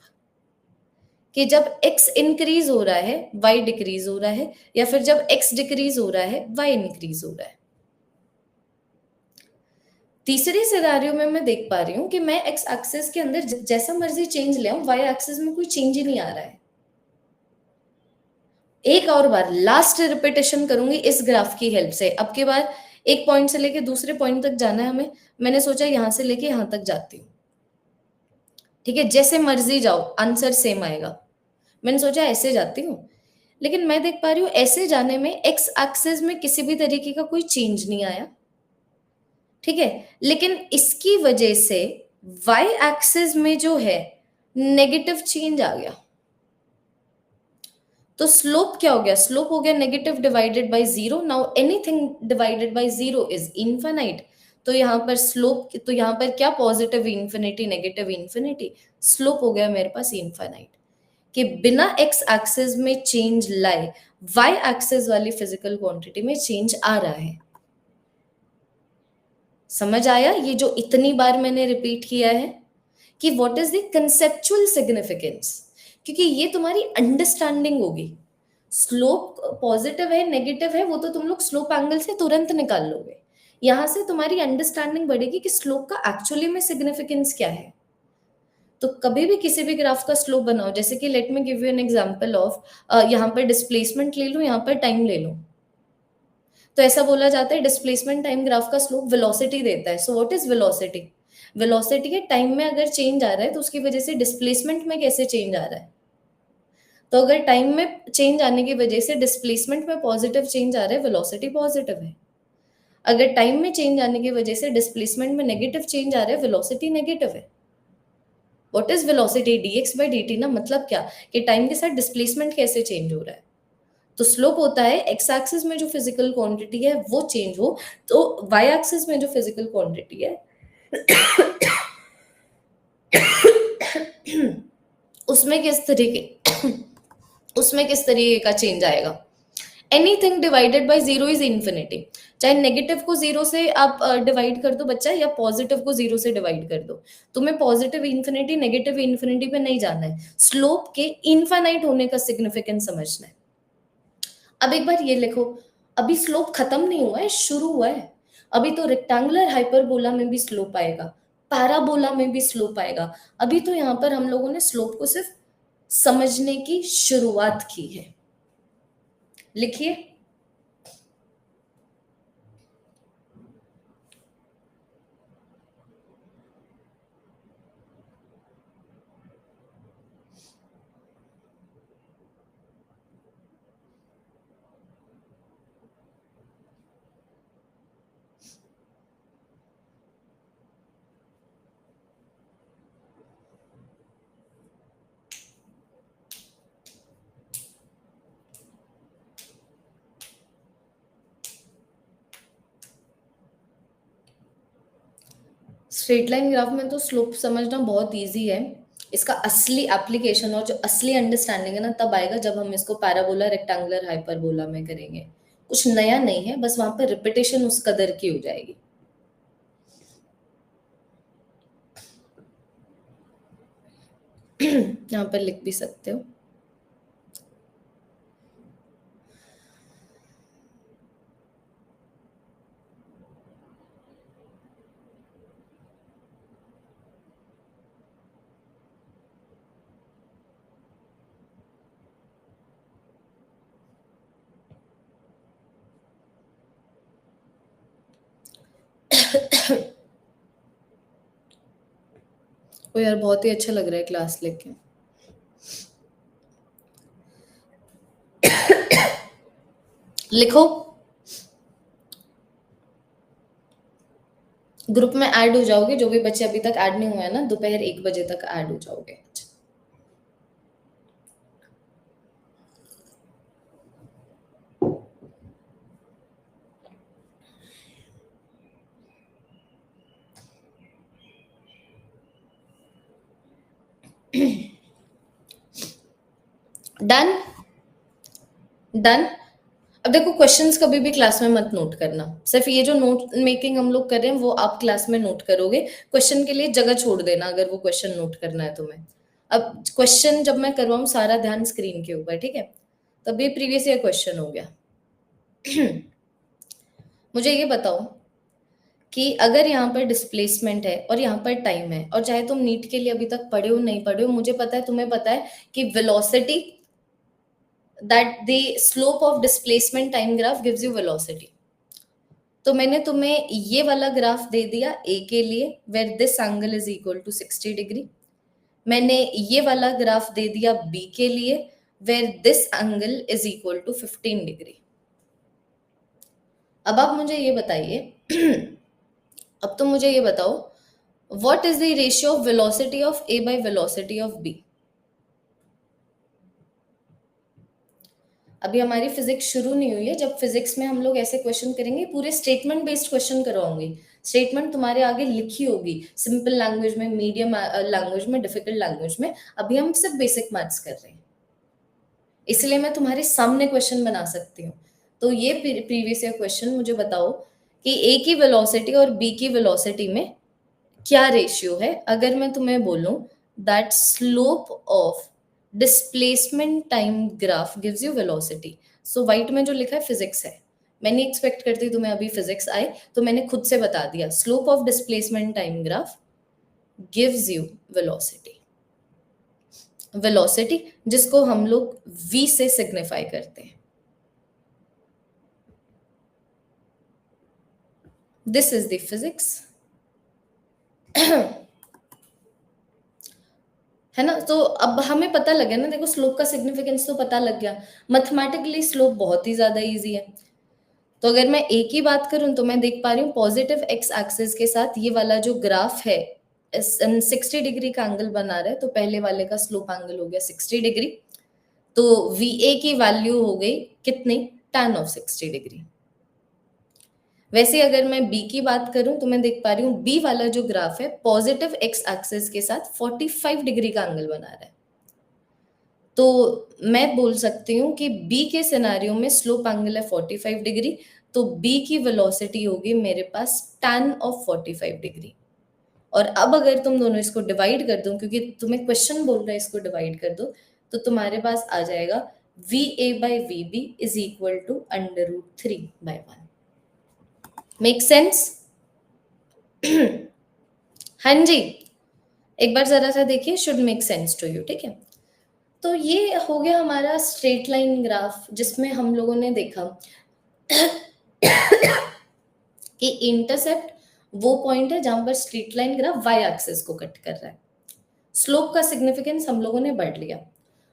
कि जब x इंक्रीज हो रहा है y डिक्रीज हो रहा है, या फिर जब x डिक्रीज हो रहा है y इंक्रीज हो रहा है। तीसरे सिनारियो में मैं देख पा रही हूँ कि मैं x एक्सिस के अंदर जैसा मर्जी चेंज ले आऊं, y एक्सिस में कोई चेंज ही नहीं आ रहा है। एक और बार लास्ट रिपीटेशन करूंगी इस ग्राफ की हेल्प से। अब की बार एक पॉइंट से लेके दूसरे पॉइंट तक जाना है हमें। मैंने सोचा यहां से लेके यहां तक जाती हूँ। ठीक है, जैसे मर्जी जाओ आंसर सेम आएगा। मैंने सोचा ऐसे जाती हूँ, लेकिन मैं देख पा रही हूँ ऐसे जाने में एक्स एक्सिस में किसी भी तरीके का कोई चेंज नहीं आया, ठीक है? लेकिन इसकी वजह से वाई एक्सिस में जो है नेगेटिव चेंज आ गया। तो स्लोप क्या हो गया? स्लोप हो गया negative divided by zero. Now anything divided by zero is infinite. तो यहाँ पर स्लोप, तो यहाँ पर क्या positive infinity negative infinity, slope हो गया मेरे पास इनफाइनाइट। कि बिना एक्स एक्सिस में चेंज लाए वाई एक्सिस वाली फिजिकल क्वांटिटी में चेंज आ रहा है। समझ आया ये जो इतनी बार मैंने रिपीट किया है कि what is the conceptual significance? क्योंकि ये तुम्हारी अंडरस्टैंडिंग होगी। स्लोप पॉजिटिव है नेगेटिव है वो तो तुम लोग स्लोप एंगल से तुरंत निकाल लोगे। यहां से तुम्हारी अंडरस्टैंडिंग बढ़ेगी कि स्लोप का एक्चुअली में सिग्निफिकेंस क्या है। तो कभी भी किसी भी ग्राफ का स्लोप बनाओ, जैसे कि late me give you an example of, यहाँ पर डिस्प्लेसमेंट ले लो, यहाँ पर टाइम ले लो। तो ऐसा बोला जाता है डिस्प्लेसमेंट टाइम ग्राफ का स्लोप वेलोसिटी देता है। So what is velocity? Velocity के टाइम में अगर चेंज आ रहा है तो उसकी वजह से डिस्प्लेसमेंट में कैसे चेंज आ रहा है। तो अगर टाइम में चेंज आने की वजह से डिस्प्लेसमेंट में पॉजिटिव चेंज आ रहा है, वेलोसिटी पॉजिटिव है। अगर टाइम में चेंज आने की वजह से डिस्प्लेसमेंट में नेगेटिव चेंज आ रहा है, वेलोसिटी नेगेटिव है। What is velocity? dx by dt ना, मतलब क्या कि टाइम के साथ डिस्प्लेसमेंट कैसे चेंज हो रहा है। तो स्लोप होता है एक्स एक्सिस में जो फिजिकल क्वांटिटी है वो चेंज हो, तो वाई एक्सिस में जो फिजिकल क्वांटिटी है उसमें किस तरीके उसमें किस तरीके का चेंज आएगा। Anything divided by zero is infinity. चाहे नेगेटिव को जीरो से आप डिवाइड कर दो बच्चा, या पॉजिटिव को जीरो से डिवाइड कर दो, तुम्हें पॉजिटिव इन्फिनिटी नेगेटिव इन्फिनिटी पे नहीं जाना है, स्लोप के इनफाइनाइट होने का सिग्निफिकेंस समझना है। अब एक बार ये लिखो, अभी स्लोप खत्म नहीं हुआ है, शुरू हुआ है। अभी तो रेक्टेंगुलर हाइपरबोला में भी स्लोप आएगा, पैराबोला में भी स्लोप आएगा। अभी तो यहाँ पर हम लोगों ने स्लोप को सिर्फ समझने की शुरुआत की है। लिखिए, स्ट्रेट लाइन ग्राफ में तो स्लोप समझना बहुत इजी है। इसका असली एप्लीकेशन और जो असली अंडरस्टैंडिंग है ना तब आएगा जब हम इसको पैराबोला रेक्टेंगुलर हाइपरबोला में करेंगे। कुछ नया नहीं है, बस वहां पर रिपीटेशन उस कदर की हो जाएगी। यहाँ पर लिख भी सकते हो। ओ यार बहुत ही अच्छा लग रहा है क्लास लेके। लिखो, ग्रुप में ऐड हो जाओगे, जो भी बच्चे अभी तक ऐड नहीं हुए हैं ना, दोपहर 1 बजे तक ऐड हो जाओगे। Done done. अब देखो, क्वेश्चंस कभी भी क्लास में मत नोट करना, सिर्फ ये जो नोट मेकिंग हम लोग कर रहे हैं वो आप क्लास में नोट करोगे। क्वेश्चन के लिए जगह छोड़ देना अगर वो क्वेश्चन नोट करना है तुम्हें। अब क्वेश्चन जब मैं करवाऊँ सारा ध्यान स्क्रीन के ऊपर, ठीक है? तब ये प्रीवियस ईयर क्वेश्चन हो गया। मुझे ये बताओ कि अगर यहाँ पर डिस्प्लेसमेंट है और यहाँ पर टाइम है, और चाहे तुम नीट के लिए अभी तक पढ़े हो नहीं पढ़े हो, मुझे पता है तुम्हें पता है कि velocity, that the slope of displacement time graph gives you velocity. तो मैंने तुम्हें ये वाला ग्राफ दे दिया ए के लिए, where this angle is equal to 60 degree. मैंने ये वाला ग्राफ दे दिया बी के लिए, where this angle is equal to 15 degree. अब आप मुझे ये बताइए अब तो मुझे ये बताओ, what is the ratio of velocity of A by velocity of B? अभी हमारी फिजिक्स शुरू नहीं हुई है। जब फिजिक्स में हम लोग ऐसे क्वेश्चन करेंगे, पूरे स्टेटमेंट बेस्ड क्वेश्चन करवाऊंगी। स्टेटमेंट तुम्हारे आगे लिखी होगी, सिंपल लैंग्वेज में, मीडियम लैंग्वेज में, डिफिकल्ट लैंग्वेज में। अभी हम सिर्फ बेसिक मैथ्स कर रहे हैं, इसलिए मैं तुम्हारे सामने क्वेश्चन बना सकती हूँ। तो ये प्रीवियस ईयर क्वेश्चन मुझे बताओ कि ए की वेलोसिटी और बी की वेलोसिटी में क्या रेशियो है। अगर मैं तुम्हें बोलूं that slope of displacement time graph gives you velocity, so white में जो लिखा है फिजिक्स है। मैं नहीं एक्सपेक्ट करती तुम्हें अभी फिजिक्स आए, तो मैंने खुद से बता दिया, slope of displacement time graph gives you velocity. Velocity जिसको हम लोग v से सिग्निफाई करते हैं। दिस इज द फिजिक्स, है ना। तो अब हमें पता लग गया ना, देखो स्लोप का सिग्निफिकेंस तो पता लग गया। मैथमेटिकली स्लोप बहुत ही ज्यादा इजी है। तो अगर मैं ए की बात करूं तो मैं देख पा रही हूँ पॉजिटिव एक्स एक्सिस के साथ ये वाला जो ग्राफ है 60 डिग्री का एंगल बना रहा है, तो पहले वाले का स्लोप एंगल हो गया 60 डिग्री। तो वी ए की वैल्यू हो गई कितनी, tan ऑफ 60 डिग्री। वैसे अगर मैं बी की बात करूं तो मैं देख पा रही हूँ बी वाला जो ग्राफ है पॉजिटिव एक्स एक्सिस के साथ 45 डिग्री का एंगल बना रहा है। तो मैं बोल सकती हूँ कि बी के सिनेरियो में स्लोप एंगल है 45 डिग्री, तो बी की वेलोसिटी होगी मेरे पास tan ऑफ 45 डिग्री। और अब अगर तुम दोनों इसको डिवाइड कर दो, क्योंकि तुम्हें क्वेश्चन बोल रहा है इसको डिवाइड कर दो, तो तुम्हारे पास आ जाएगा V A by V B is equal to √3/1। Make sense? हाँ जी, एक बार जरा सा देखिए, should make sense to you, ठीक है। तो ये हो गया हमारा स्ट्रेट लाइन ग्राफ, जिसमें हम लोगों ने देखा कि इंटरसेप्ट वो पॉइंट है जहां पर straight line graph Y axis को कट कर रहा है। स्लोप का सिग्निफिकेंस हम लोगों ने बढ़ लिया,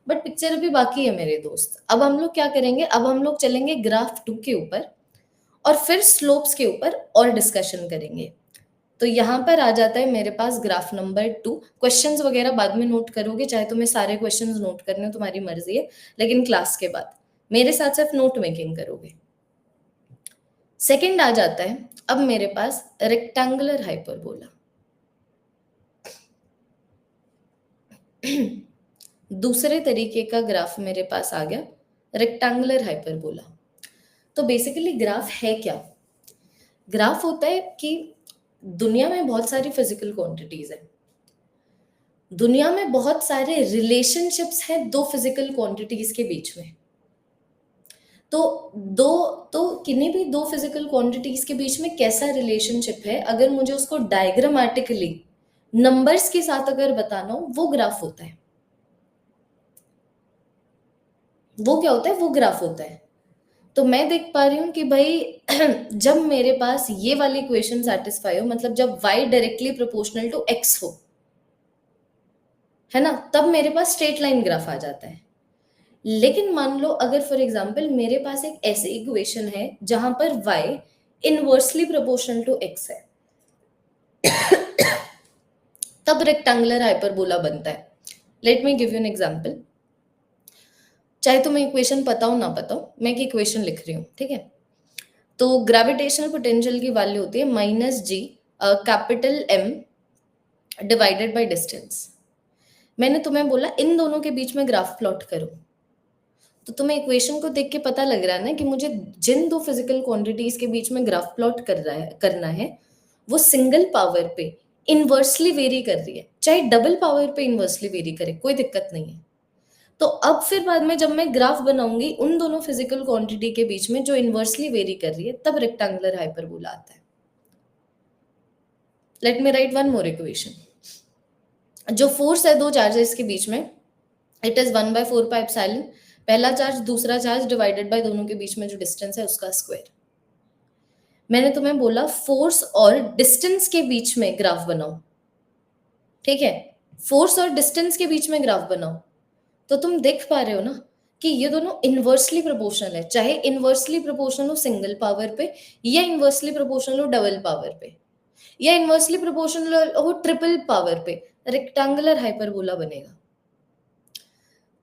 बट पिक्चर अभी बाकी है मेरे दोस्त। अब हम लोग क्या करेंगे, अब हम लोग चलेंगे ग्राफ 2 के ऊपर और फिर स्लोप्स के ऊपर और डिस्कशन करेंगे। तो यहाँ पर आ जाता है मेरे पास ग्राफ नंबर 2। क्वेश्चंस वगैरह बाद में नोट करोगे, चाहे तुम्हें सारे क्वेश्चंस नोट करने हो तुम्हारी मर्जी है, लेकिन क्लास के बाद मेरे साथ सिर्फ नोट मेकिंग करोगे। सेकंड आ जाता है अब मेरे पास रेक्टेंगुलर हाइपरबोला। दूसरे तरीके का ग्राफ मेरे पास आ गया, रेक्टेंगुलर हाइपरबोला। तो बेसिकली ग्राफ है क्या? ग्राफ होता है कि दुनिया में बहुत सारी फिजिकल क्वांटिटीज है, दुनिया में बहुत सारे रिलेशनशिप्स हैं दो फिजिकल क्वांटिटीज के बीच में। तो किन्हीं भी दो फिजिकल क्वांटिटीज के बीच में कैसा रिलेशनशिप है, अगर मुझे उसको डायग्रामेटिकली नंबर्स के साथ अगर बताना हो, वो ग्राफ होता है। वो क्या होता है? वो ग्राफ होता है। तो मैं देख पा रही हूँ कि भाई जब मेरे पास ये वाली इक्वेशन सेटिस्फाई हो, मतलब जब y directly proportional to x हो, है ना, तब मेरे पास स्ट्रेट लाइन ग्राफ आ जाता है। लेकिन मान लो अगर फॉर एग्जांपल मेरे पास एक ऐसी इक्वेशन है जहां पर y inversely proportional to x है, तब रेक्टेंगुलर हाइपरबोला बनता है। Let me give you an example. चाहे तुम्हें इक्वेशन पता हो ना पता हो, मैं एक इक्वेशन लिख रही हूँ, ठीक है। तो ग्रेविटेशनल पोटेंशियल की वैल्यू होती है -g capital M divided by distance. मैंने तुम्हें बोला इन दोनों के बीच में ग्राफ प्लॉट करो, तो तुम्हें इक्वेशन को देख के पता लग रहा है ना कि मुझे जिन दो फिजिकल क्वांटिटीज के बीच में ग्राफ प्लॉट करना है, वो सिंगल पावर पे इनवर्सली वेरी कर रही है, चाहे डबल पावर पे इनवर्सली वेरी करे, कोई दिक्कत नहीं है। तो अब फिर बाद में जब मैं ग्राफ बनाऊंगी उन दोनों फिजिकल क्वांटिटी के बीच में जो इनवर्सली वेरी कर रही है, तब रेक्टेंगुलर हाइपरबोला आता है। लेट मी राइट वन मोर इक्वेशन। जो फोर्स है दो चार्जेस के बीच में, इट इज 1/4πε, पहला चार्ज दूसरा चार्ज डिवाइडेड बाय दोनों के बीच में जो डिस्टेंस है उसका स्क्वायर। मैंने तुम्हें बोला फोर्स और डिस्टेंस के बीच में ग्राफ बनाओ, ठीक है, फोर्स और डिस्टेंस के बीच में ग्राफ बनाओ। तो तुम देख पा रहे हो ना कि ये दोनों इनवर्सली प्रोपोर्शनल है, चाहे इनवर्सली प्रोपोर्शनल हो सिंगल पावर पे या इनवर्सली प्रोपोर्शनल हो डबल पावर पे या इनवर्सली प्रोपोर्शनल हो ट्रिपल पावर पे, रेक्टेंगुलर हाइपरबोला बनेगा।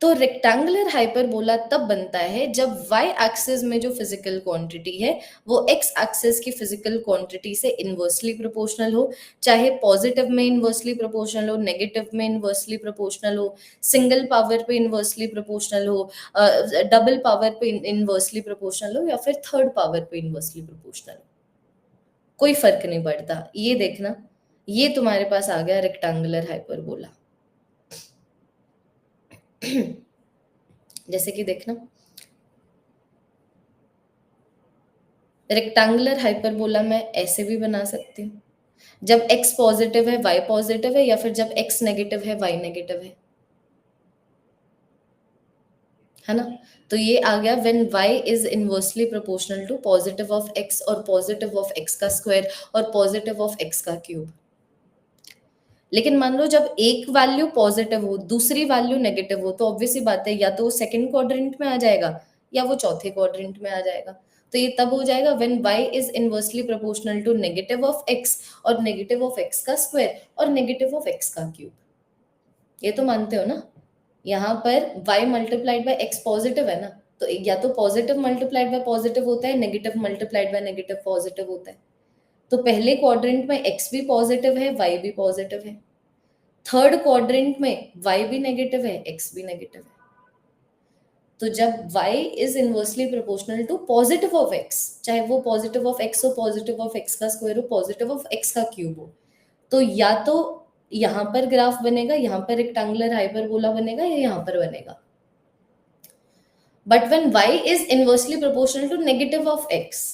तो रेक्टेंगुलर हाइपरबोला तब बनता है जब y एक्सिस में जो फिजिकल क्वांटिटी है वो x एक्सिस की फिजिकल क्वांटिटी से इनवर्सली प्रोपोर्शनल हो, चाहे पॉजिटिव में इनवर्सली प्रोपोर्शनल हो, नेगेटिव में इनवर्सली प्रोपोर्शनल हो, सिंगल पावर पे इनवर्सली प्रोपोर्शनल हो, डबल पावर पे इनवर्सली प्रोपोर्शनल हो या फिर थर्ड पावर पे इनवर्सली प्रोपोर्शनल हो, कोई फर्क नहीं पड़ता। ये देखना, ये तुम्हारे पास आ गया रेक्टेंगुलर हाइपरबोला। जैसे कि देखना, रेक्टेंगुलर हाइपरबोला मैं ऐसे भी बना सकती हूँ, जब x पॉजिटिव है y पॉजिटिव है, या फिर जब x नेगेटिव है y नेगेटिव है ना। तो ये आ गया when y is inversely proportional to positive of x और पॉजिटिव ऑफ x का स्क्वायर और पॉजिटिव ऑफ x का क्यूब। लेकिन मान लो जब एक वैल्यू पॉजिटिव हो दूसरी वैल्यू नेगेटिव हो, तो ऑब्वियस सी बात है या तो वो सेकंड क्वाड्रेंट में आ जाएगा या वो चौथे क्वाड्रेंट में आ जाएगा। तो ये तब हो जाएगा when y is inversely proportional to negative of x और नेगेटिव ऑफ x का स्क्वायर और नेगेटिव ऑफ x का क्यूब। ये तो मानते हो ना, यहाँ पर y multiplied by x positive है ना, तो या तो पॉजिटिव मल्टीप्लाइड बाय पॉजिटिव होता है, negative multiplied by negative positive होता है। तो पहले क्वाड्रेंट में x भी पॉजिटिव है y भी पॉजिटिव है, थर्ड क्वाड्रेंट में y भी नेगेटिव है x भी नेगेटिव है। तो जब y is inversely proportional to positive of x, चाहे वो पॉजिटिव ऑफ x हो, पॉजिटिव ऑफ x का स्क्वायर हो, पॉजिटिव ऑफ x का क्यूब हो, तो या तो यहाँ पर ग्राफ बनेगा, यहाँ पर रेक्टेंगुलर हाइपरबोला बनेगा या यहाँ पर बनेगा। But when y is inversely proportional to negative of x,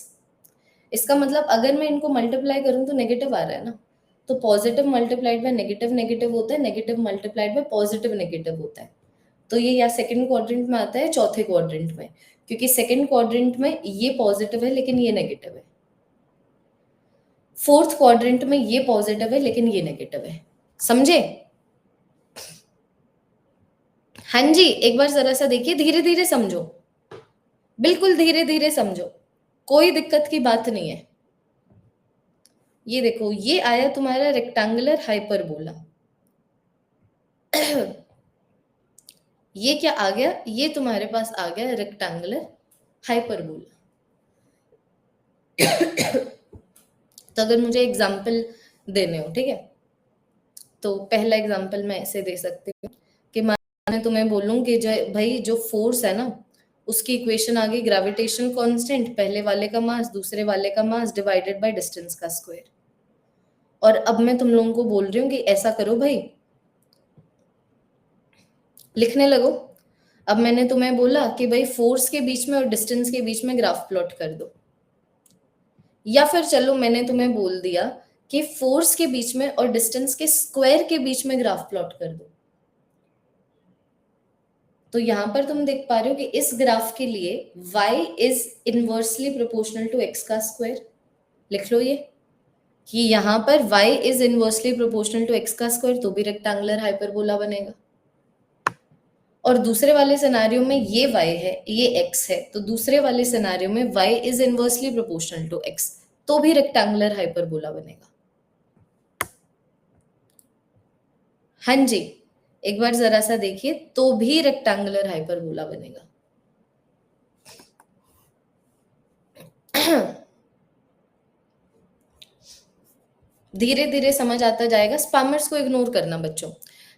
इसका मतलब अगर मैं इनको मल्टीप्लाई करूं तो नेगेटिव आ रहा है ना, तो positive multiplied by negative negative होता है, negative multiplied by positive negative होता है। तो ये या सेकंड क्वाड्रेंट में आता है चौथे क्वाड्रेंट में, क्योंकि सेकंड क्वाड्रेंट में ये पॉजिटिव है लेकिन ये नेगेटिव है, फोर्थ क्वाड्रेंट में ये पॉजिटिव है लेकिन ये नेगेटिव है। समझे? हाँ जी, एक बार जरा सा देखिए, धीरे धीरे समझो, बिल्कुल धीरे धीरे समझो, कोई दिक्कत की बात नहीं है। ये देखो, ये आया तुम्हारा रेक्टेंगुलर हाइपरबोला। ये क्या आ गया? ये तुम्हारे पास आ गया रेक्टेंगुलर हाइपरबोला। तो अगर मुझे एग्जांपल देने हो, ठीक है, तो पहला एग्जांपल मैं ऐसे दे सकती हूँ कि मैं तुम्हें बोलूं कि जो भाई जो फोर्स है ना, उसकी इक्वेशन आ गई ग्रेविटेशन कांस्टेंट, पहले वाले का मास दूसरे वाले का मास डिवाइडेड बाय डिस्टेंस का स्क्वायर। और अब मैं तुम लोगों को बोल रही हूँ कि ऐसा करो भाई, लिखने लगो। अब मैंने तुम्हें बोला कि भाई फोर्स के बीच में और डिस्टेंस के बीच में ग्राफ प्लॉट कर दो, या फिर चलो मैंने तुम्हें बोल दिया कि फोर्स के बीच में और डिस्टेंस के स्क्वायर के बीच में ग्राफ प्लॉट कर दो। तो यहां पर तुम देख पा रहे हो कि इस ग्राफ के लिए y is inversely proportional to x का स्क्वायर। लिख लो ये कि यहां पर y is inversely proportional to x का स्क्वायर, तो भी रेक्टेंगुलर हाइपरबोला बनेगा। और दूसरे वाले सिनारियो में ये y है, ये x है, तो दूसरे वाले सिनारियो में y is inversely proportional to x, तो भी रेक्टेंगुलर हाइपरबोला बनेगा। हाँ जी, एक बार जरा सा देखिए, तो भी रेक्टेंगुलर हाइपरबोला बनेगा। धीरे धीरे समझ आता जाएगा, स्पैमर्स को इग्नोर करना बच्चों।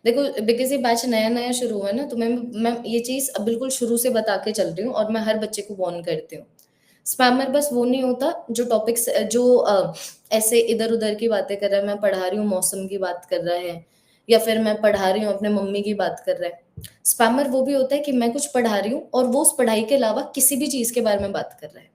देखो, बिकॉज ये बैच नया नया शुरू हुआ है ना, तो मैं ये चीज बिल्कुल शुरू से बता के चल रही हूँ और मैं हर बच्चे को वार्न करती हूँ। स्पैमर बस वो नहीं होता जो टॉपिक्स जो ऐसे इधर उधर की बातें कर रहा है, मैं पढ़ा रही हूँ मौसम की बात कर रहा है, या फिर मैं पढ़ा रही हूँ अपने मम्मी की बात कर रहा है। स्पैमर वो भी होता है कि मैं कुछ पढ़ा रही हूँ और वो उस पढ़ाई के अलावा किसी भी चीज के बारे में बात कर रहा है,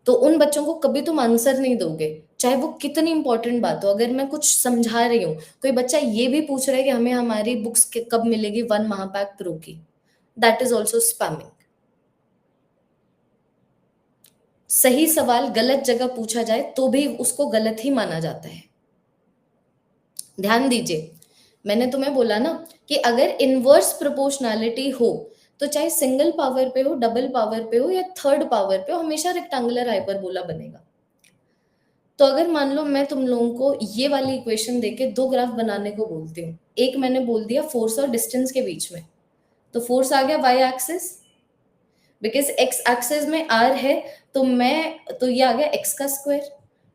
तो उन बच्चों को कभी तुम आंसर नहीं दोगे, चाहे वो कितनी इंपॉर्टेंट बात हो। अगर मैं कुछ समझा रही हूँ, कोई बच्चा ये भी पूछ रहा है कि हमें हमारी बुक्स कब मिलेगी 1 महापैक प्रो की, दैट इज ऑल्सो स्पैमिंग। सही सवाल गलत जगह पूछा जाए तो भी उसको गलत ही माना जाता है। ध्यान दीजिए, मैंने तुम्हें बोला ना कि अगर इनवर्स प्रोपोर्शनैलिटी हो तो चाहे सिंगल पावर पे हो, डबल पावर पे हो या थर्ड पावर पे हो, हमेशा रेक्टेंगुलर हाइपरबोला बनेगा। तो अगर मान लो मैं तुम लोगों को ये वाली इक्वेशन देके दो ग्राफ बनाने को बोलती हूँ, एक मैंने बोल दिया फोर्स और डिस्टेंस के बीच में, तो फोर्स आ गया Y axis, because X axis में आर है, तो ये आ गया एक्स का स्क्वायर।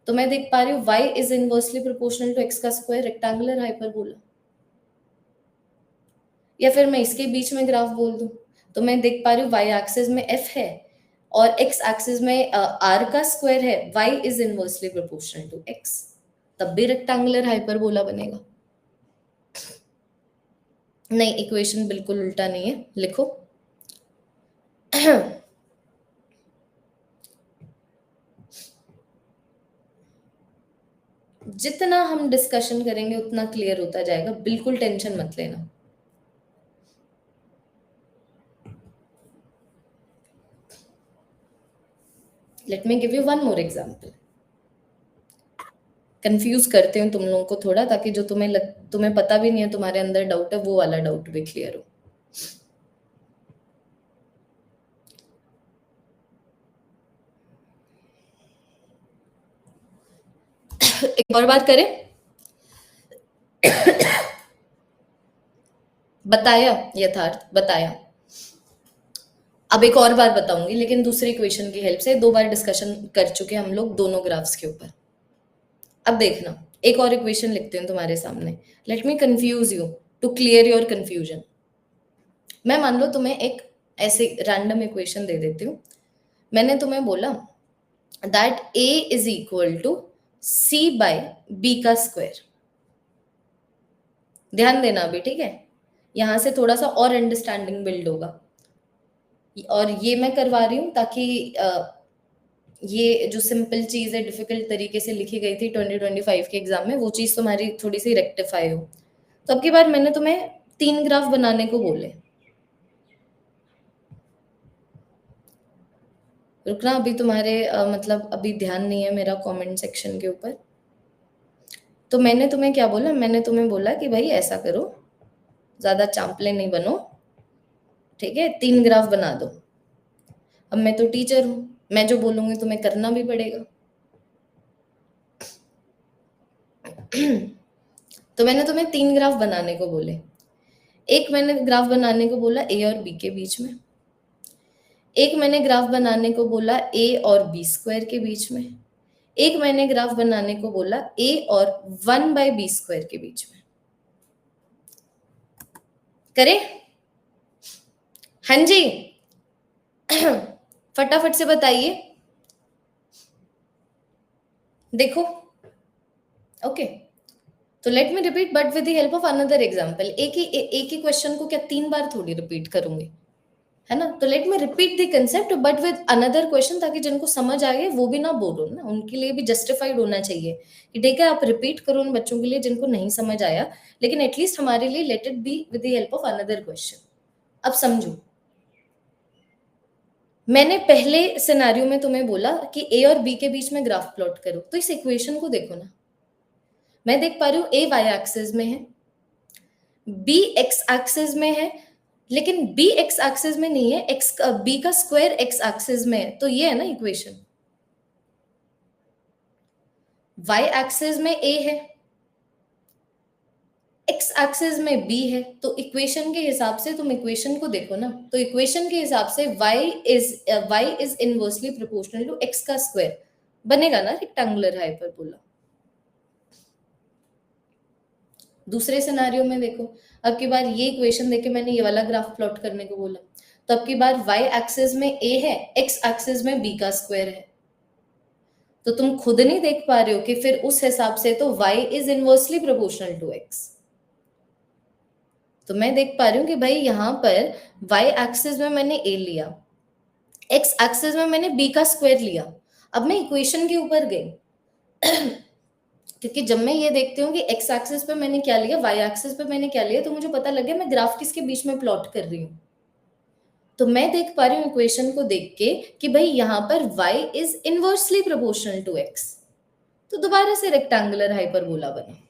तो मैं देख पा रही हूँ y is inversely proportional to x का स्क्वायर, रेक्टेंगुलर हाइपरबोला। या फिर मैं इसके बीच में ग्राफ बोल दूं, तो मैं देख पा रही हूँ y एक्सिस में f है और x एक्सिस में r का स्क्वायर है, y is inversely proportional to x, तब भी रेक्टेंगुलर हाइपरबोला बनेगा। नहीं, इक्वेशन बिल्कुल उल्टा नहीं है, लिखो। जितना हम डिस्कशन करेंगे उतना क्लियर होता जाएगा, बिल्कुल टेंशन मत लेना। Late me give you one more example. Confuse करते हैं तुम लोगों को थोड़ा, ताकि जो तुम्हें पता भी नहीं है, तुम्हारे अंदर डाउट है, वो वाला डाउट भी क्लियर हो। एक और बात करें। बताया, यथार्थ बताया। अब एक और बार बताऊंगी, लेकिन दूसरी इक्वेशन की हेल्प से। दो बार डिस्कशन कर चुके हम लोग दोनों ग्राफ्स के ऊपर। अब देखना, एक और इक्वेशन लिखते हैं तुम्हारे सामने। Let me confuse you to clear your confusion. मैं मान लो तुम्हें एक ऐसे रैंडम इक्वेशन दे देती हूँ। मैंने तुम्हें बोला that a is equal to c by b का स्क्वायर। ध्यान देना अभी, ठीक है? यहां से थोड़ा सा और अंडरस्टैंडिंग बिल्ड होगा, और ये मैं करवा रही हूँ ताकि ये जो सिंपल चीज है डिफिकल्ट तरीके से लिखी गई थी 2025 के एग्जाम में, वो चीज तुम्हारी थोड़ी सी रेक्टिफाई हो। तो अब की बार मैंने तुम्हें 3 ग्राफ बनाने को बोले। रुकना, अभी तुम्हारे मतलब अभी ध्यान नहीं है मेरा कमेंट सेक्शन के ऊपर। तो मैंने तुम्हें क्या बोला? मैंने तुम्हें बोला कि भाई ऐसा करो, ज्यादा चांपले नहीं बनो, ठीक है? 3 ग्राफ बना दो। अब मैं तो टीचर हूं, मैं जो बोलूंगी तुम्हें करना भी पड़ेगा। तो मैंने तुम्हें 3 ग्राफ बनाने को बोले। एक मैंने ग्राफ बनाने को बोला ए और बी के बीच में, एक मैंने ग्राफ बनाने को बोला ए और बी स्क्वायर के बीच में, एक मैंने ग्राफ बनाने को बोला ए और 1/b² के बीच में। करें? हाँ जी। फटाफट से बताइए। देखो, ओके, तो let me repeat but with the help of another example. एक ही क्वेश्चन को क्या 3 बार थोड़ी रिपीट करूंगी, है ना? तो let me repeat the concept but with another question, ताकि जिनको समझ आ गए वो भी ना बोल हो ना, उनके लिए भी जस्टिफाइड होना चाहिए कि ठीक है आप रिपीट करो उन बच्चों के लिए जिनको नहीं समझ आया, लेकिन एटलीस्ट हमारे लिए let it be with the help of another question. अब समझो, मैंने पहले सिनेरियो में तुम्हें बोला कि ए और बी के बीच में ग्राफ प्लॉट करो। तो इस इक्वेशन को देखो ना, मैं देख पा रही हूँ ए वाई एक्सिस में है, बी एक्स एक्सिस में है, लेकिन बी एक्स एक्सिस में नहीं है, एक्स बी का स्क्वायर एक्स एक्सिस में है। तो ये है ना इक्वेशन। वाई एक्सिस में ए है, एक्स एक्सिस में बी है, तो इक्वेशन के हिसाब से तुम इक्वेशन को देखो ना, तो इक्वेशन के हिसाब से y is inversely proportional to x का स्क्वायर बनेगा ना रेक्टेंगुलर हाइपरबोला। दूसरे सिनेरियो में देखो, अब की बार ये इक्वेशन देके मैंने ये वाला ग्राफ प्लॉट करने को बोला, तो अब की बार y एक्सिस में a है, x एक्सिस में b का स्क्वायर है। तो तुम खुद नहीं देख पा रहे हो कि फिर उस हिसाब से तो y is inversely proportional to x। तो मैं देख पा रही हूँ कि भाई यहाँ पर y एक्सिस में मैंने a लिया, x एक्सिस में मैंने b का स्क्वायर लिया। अब मैं इक्वेशन के ऊपर गई, क्योंकि जब मैं ये देखती हूँ कि x एक्सिस पे मैंने क्या लिया, y एक्सिस पे मैंने क्या लिया, तो मुझे पता लग गया मैं ग्राफ किसके बीच में प्लॉट कर रही हूँ। तो मैं देख पा रही हूँ इक्वेशन को देख के कि भाई यहाँ पर y is inversely proportional to x, तो दोबारा से रेक्टेंगुलर हाइपरबोला बना।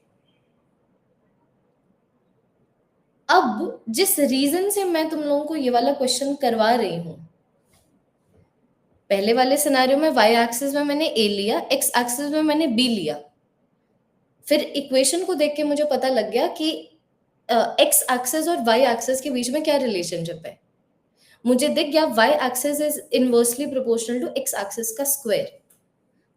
अब जिस रीजन से मैं तुम लोगों को ये वाला क्वेश्चन करवा रही हूं, पहले वाले सिनेरियो में वाई एक्सिस में मैंने ए लिया, एक्स एक्सिस में मैंने बी लिया, फिर इक्वेशन को देख के मुझे पता लग गया कि एक्स एक्सिस और वाई एक्सिस के बीच में क्या रिलेशनशिप है। मुझे दिख गया Y axis is inversely proportional to X axis का स्क्वायर।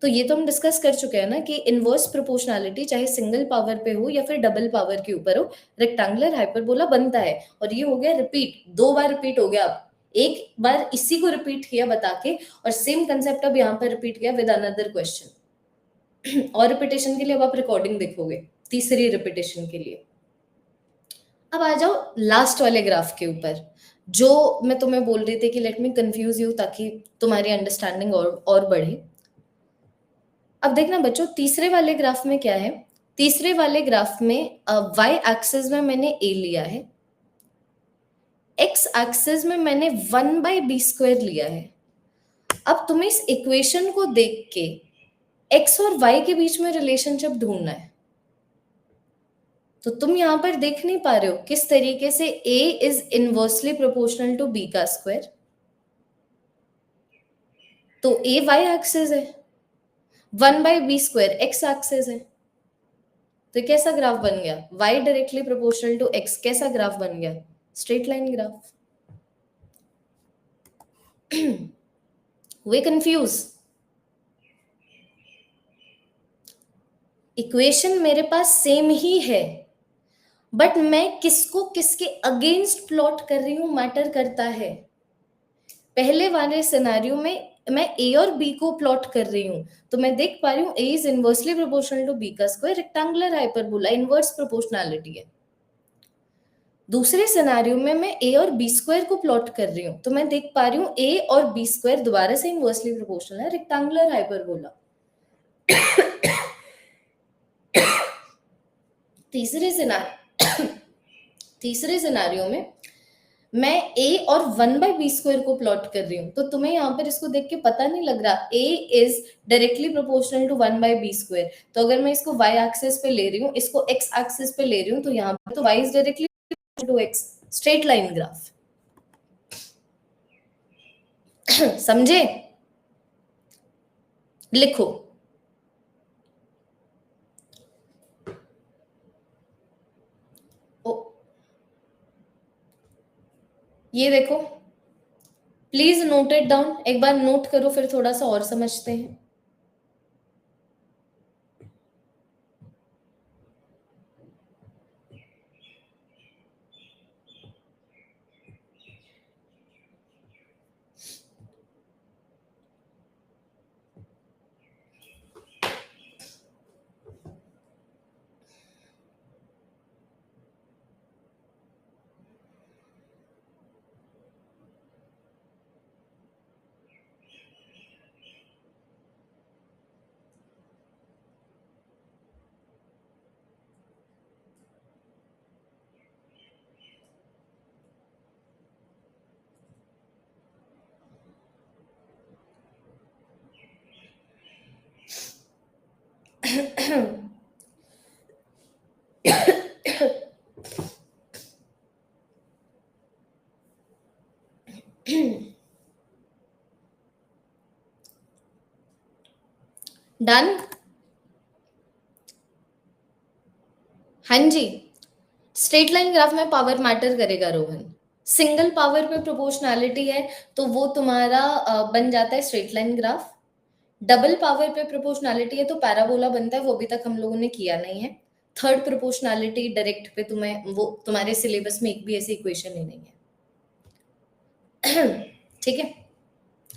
तो ये तो हम डिस्कस कर चुके हैं ना कि इनवर्स प्रोपोर्शनैलिटी चाहे सिंगल पावर पे हो या फिर डबल पावर के ऊपर हो, रेक्टेंगुलर हाइपरबोला बनता है। और ये हो गया रिपीट, 2 बार रिपीट हो गया। अब एक बार इसी को रिपीट किया बता के, और सेम कंसेप्ट अब यहाँ पर रिपीट किया विद अनदर क्वेश्चन। और रिपीटेशन के लिए अब आप रिकॉर्डिंग देखोगे, तीसरी रिपीटेशन के लिए। अब आ जाओ लास्ट वाले ग्राफ के ऊपर, जो मैं तुम्हें बोल रही थी कि लेट मी कंफ्यूज यू ताकि तुम्हारी अंडरस्टैंडिंग और बढ़े। अब देखना बच्चों, तीसरे वाले ग्राफ में क्या है। तीसरे वाले ग्राफ में वाई एक्सिस में मैंने ए लिया है, एक्स एक्सिस में मैंने 1/b² लिया है। अब तुम्हें इस इक्वेशन को देख के एक्स और वाई के बीच में रिलेशनशिप ढूंढना है। तो तुम यहां पर देख नहीं पा रहे हो किस तरीके से a is inversely proportional to b का स्क्वायर। तो ए वाई एक्सिस है, 1/b² एक्स एक्सिस है। तो कैसा ग्राफ बन गया, y directly proportional to x, कैसा ग्राफ बन गया, स्ट्रेट लाइन ग्राफ। हुए कंफ्यूज। इक्वेशन मेरे पास सेम ही है, बट मैं किसको किसके अगेंस्ट प्लॉट कर रही हूं मैटर करता है। पहले वाले सिनेरियो में मैं ए और बी को प्लॉट कर रही हूं, तो मैं देख पा रही हूं a is inversely proportional to b का square, rectangular hyperbola, inverse proportionality है। दूसरे सिनेरियो में मैं ए और बी स्क्वायर को प्लॉट कर रही हूँ, तो मैं देख पा रही हूँ ए और बी स्क्वायर दोबारा से इनवर्सली प्रोपोर्शनल है, रेक्टेंगुलर हाइपरबोला। तीसरे सिनारियो तीसरे सिनारियो में मैं ए और 1/b² को प्लॉट कर रही हूँ, तो तुम्हें यहाँ पर इसको देख के पता नहीं लग रहा a is directly proportional to 1/b²। तो अगर मैं इसको y एक्सिस पे ले रही हूँ, इसको x एक्सिस पे ले रही हूँ, तो यहाँ पर तो y is directly to x, straight line graph. समझे, लिखो। ओ, ये देखो, प्लीज नोट इट डाउन, एक बार नोट करो फिर थोड़ा सा और समझते हैं। डन। हाँ जी, स्ट्रेट लाइन ग्राफ में पावर मैटर करेगा रोहन। सिंगल पावर पे प्रोपोर्शनैलिटी है तो वो तुम्हारा बन जाता है straight line graph. Double power पे प्रोपोर्शनैलिटी है तो पैराबोला बनता है, वो अभी तक हम लोगों ने किया नहीं है। थर्ड प्रोपोर्शनैलिटी डायरेक्ट पे तुम्हें, वो तुम्हारे सिलेबस में एक भी ऐसी इक्वेशन ही नहीं है। ठीक है,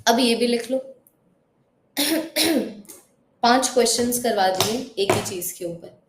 अब ये भी लिख लो। 5 क्वेश्चंस करवा दिए एक ही चीज के ऊपर।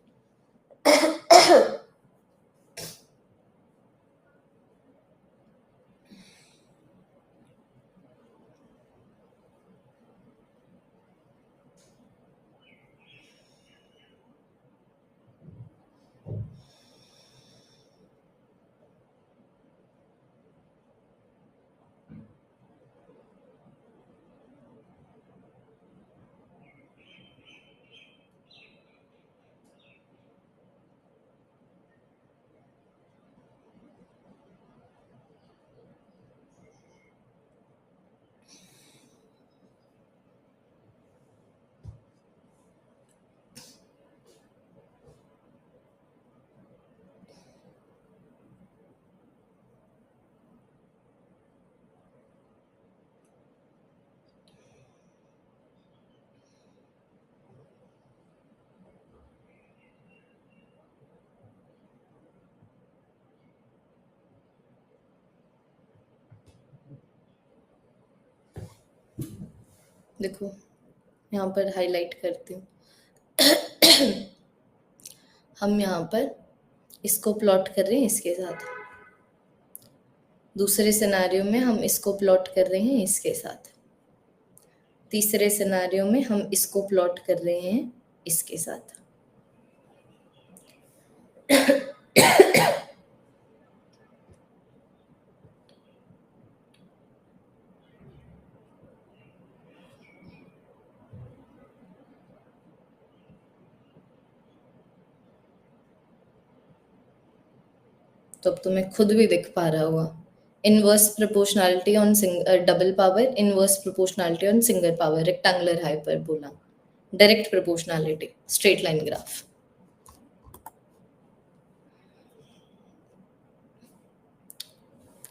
देखो यहाँ पर हाईलाइट करती हूँ। हम यहाँ पर इसको प्लॉट कर रहे हैं इसके साथ, दूसरे सिनेरियो में हम इसको प्लॉट कर रहे हैं इसके साथ, तीसरे सिनेरियो में हम इसको प्लॉट कर रहे हैं इसके साथ। तो अब तुम्हें खुद भी दिख पा रहा होगा, inverse proportionality on double power, inverse proportionality on single power, rectangular hyperbola, direct proportionality, straight line graph.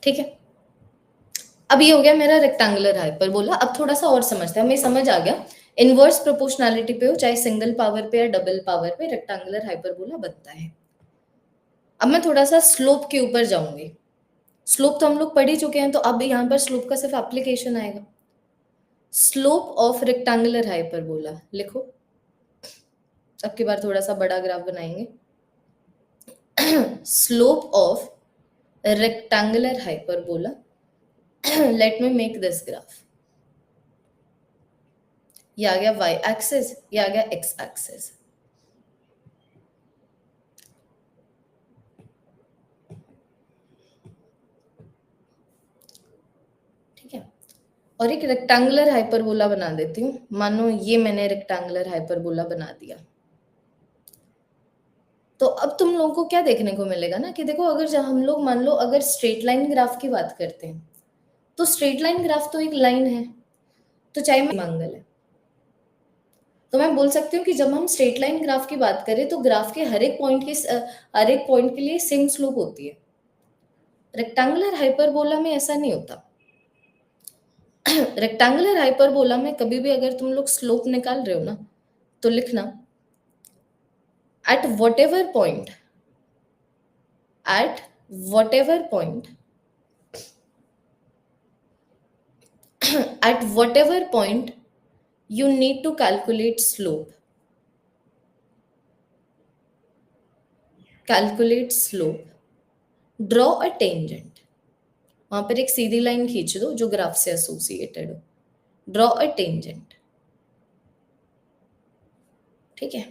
ठीक है, अब ये हो गया मेरा रेक्टेंगुलर हाइपरबोला। अब थोड़ा सा और समझते हैं, हमें समझ आ गया इनवर्स प्रोपोर्शनैलिटी पे हो चाहे सिंगल पावर पे या डबल पावर पे, रेक्टेंगुलर हाइपरबोला बनता है। अब मैं थोड़ा सा स्लोप के ऊपर जाऊंगी। स्लोप तो हम लोग पढ़ ही चुके हैं, तो अब यहाँ पर स्लोप का सिर्फ एप्लीकेशन आएगा। स्लोप ऑफ रेक्टेंगुलर हाइपरबोला लिखो। अब की बार थोड़ा सा बड़ा ग्राफ बनाएंगे। Slope of rectangular hyperbola, let me make this graph. ये आ गया y एक्सिस, ये आ गया x एक्सिस। ठीक है, और एक रेक्टेंगुलर हाइपरबोला बना देती हूँ। मानो ये मैंने रेक्टेंगुलर हाइपरबोला बना दिया। तो अब तुम लोगों को क्या देखने को मिलेगा ना कि देखो, अगर जब हम लोग मान लो अगर स्ट्रेट लाइन ग्राफ की बात करते हैं, तो स्ट्रेट लाइन ग्राफ तो एक लाइन है, तो चाहे मंगल है, तो मैं बोल सकती हूँ कि जब हम स्ट्रेट लाइन ग्राफ की बात करें तो ग्राफ के हर एक पॉइंट के लिए सेम स्लोप होती है। रेक्टेंगुलर हाइपरबोला में ऐसा नहीं होता। रेक्टेंगुलर हाइपरबोला में कभी भी अगर तुम लोग स्लोप निकाल रहे हो ना, तो लिखना at whatever point at whatever point at whatever point you need to calculate slope, draw a tangent। वहां पर एक सीधी लाइन खींच दो जो ग्राफ से एसोसिएटेड हो, ड्रॉ अ टेंजेंट। ठीक है,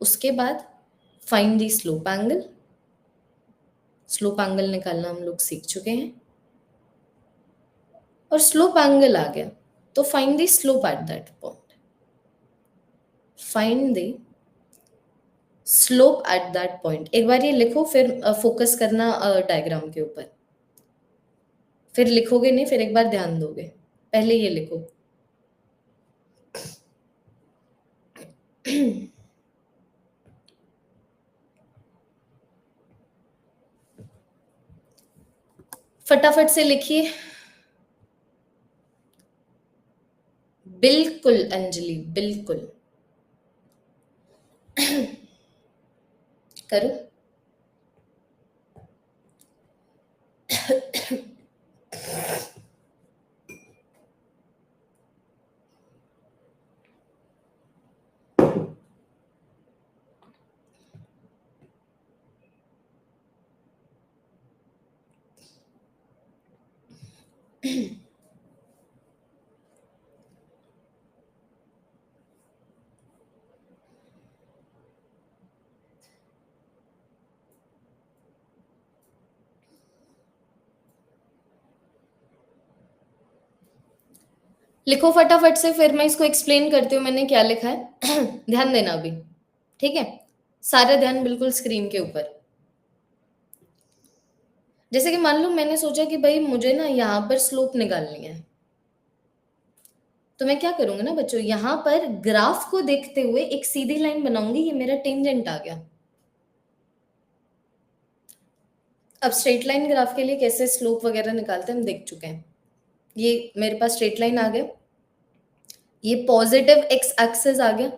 उसके बाद find the slope angle. Slope angle निकालना हम लोग सीख चुके हैं, और स्लोप एंगल आ गया तो find the slope at that point. Find the slope at that point. एक बार ये लिखो, फिर फोकस करना डायग्राम के ऊपर। फिर लिखोगे नहीं, फिर एक बार ध्यान दोगे, पहले ये लिखो। फटाफट से लिखिए। बिल्कुल अंजलि, बिल्कुल करो। लिखो फटाफट से, फिर मैं इसको एक्सप्लेन करती हूँ मैंने क्या लिखा है। ध्यान देना अभी, ठीक है? सारा ध्यान बिल्कुल स्क्रीन के ऊपर। जैसे कि मान लो मैंने सोचा कि भाई मुझे ना यहाँ पर स्लोप निकालनी है, तो मैं क्या करूंगा ना बच्चों, यहाँ पर ग्राफ को देखते हुए एक सीधी लाइन बनाऊंगी। ये मेरा टेंजेंट आ गया। अब स्ट्रेट लाइन ग्राफ के लिए कैसे स्लोप वगैरह निकालते हैं हम देख चुके हैं। ये मेरे पास स्ट्रेट लाइन आ गया, ये पॉजिटिव एक्स एक्सिस आ गया।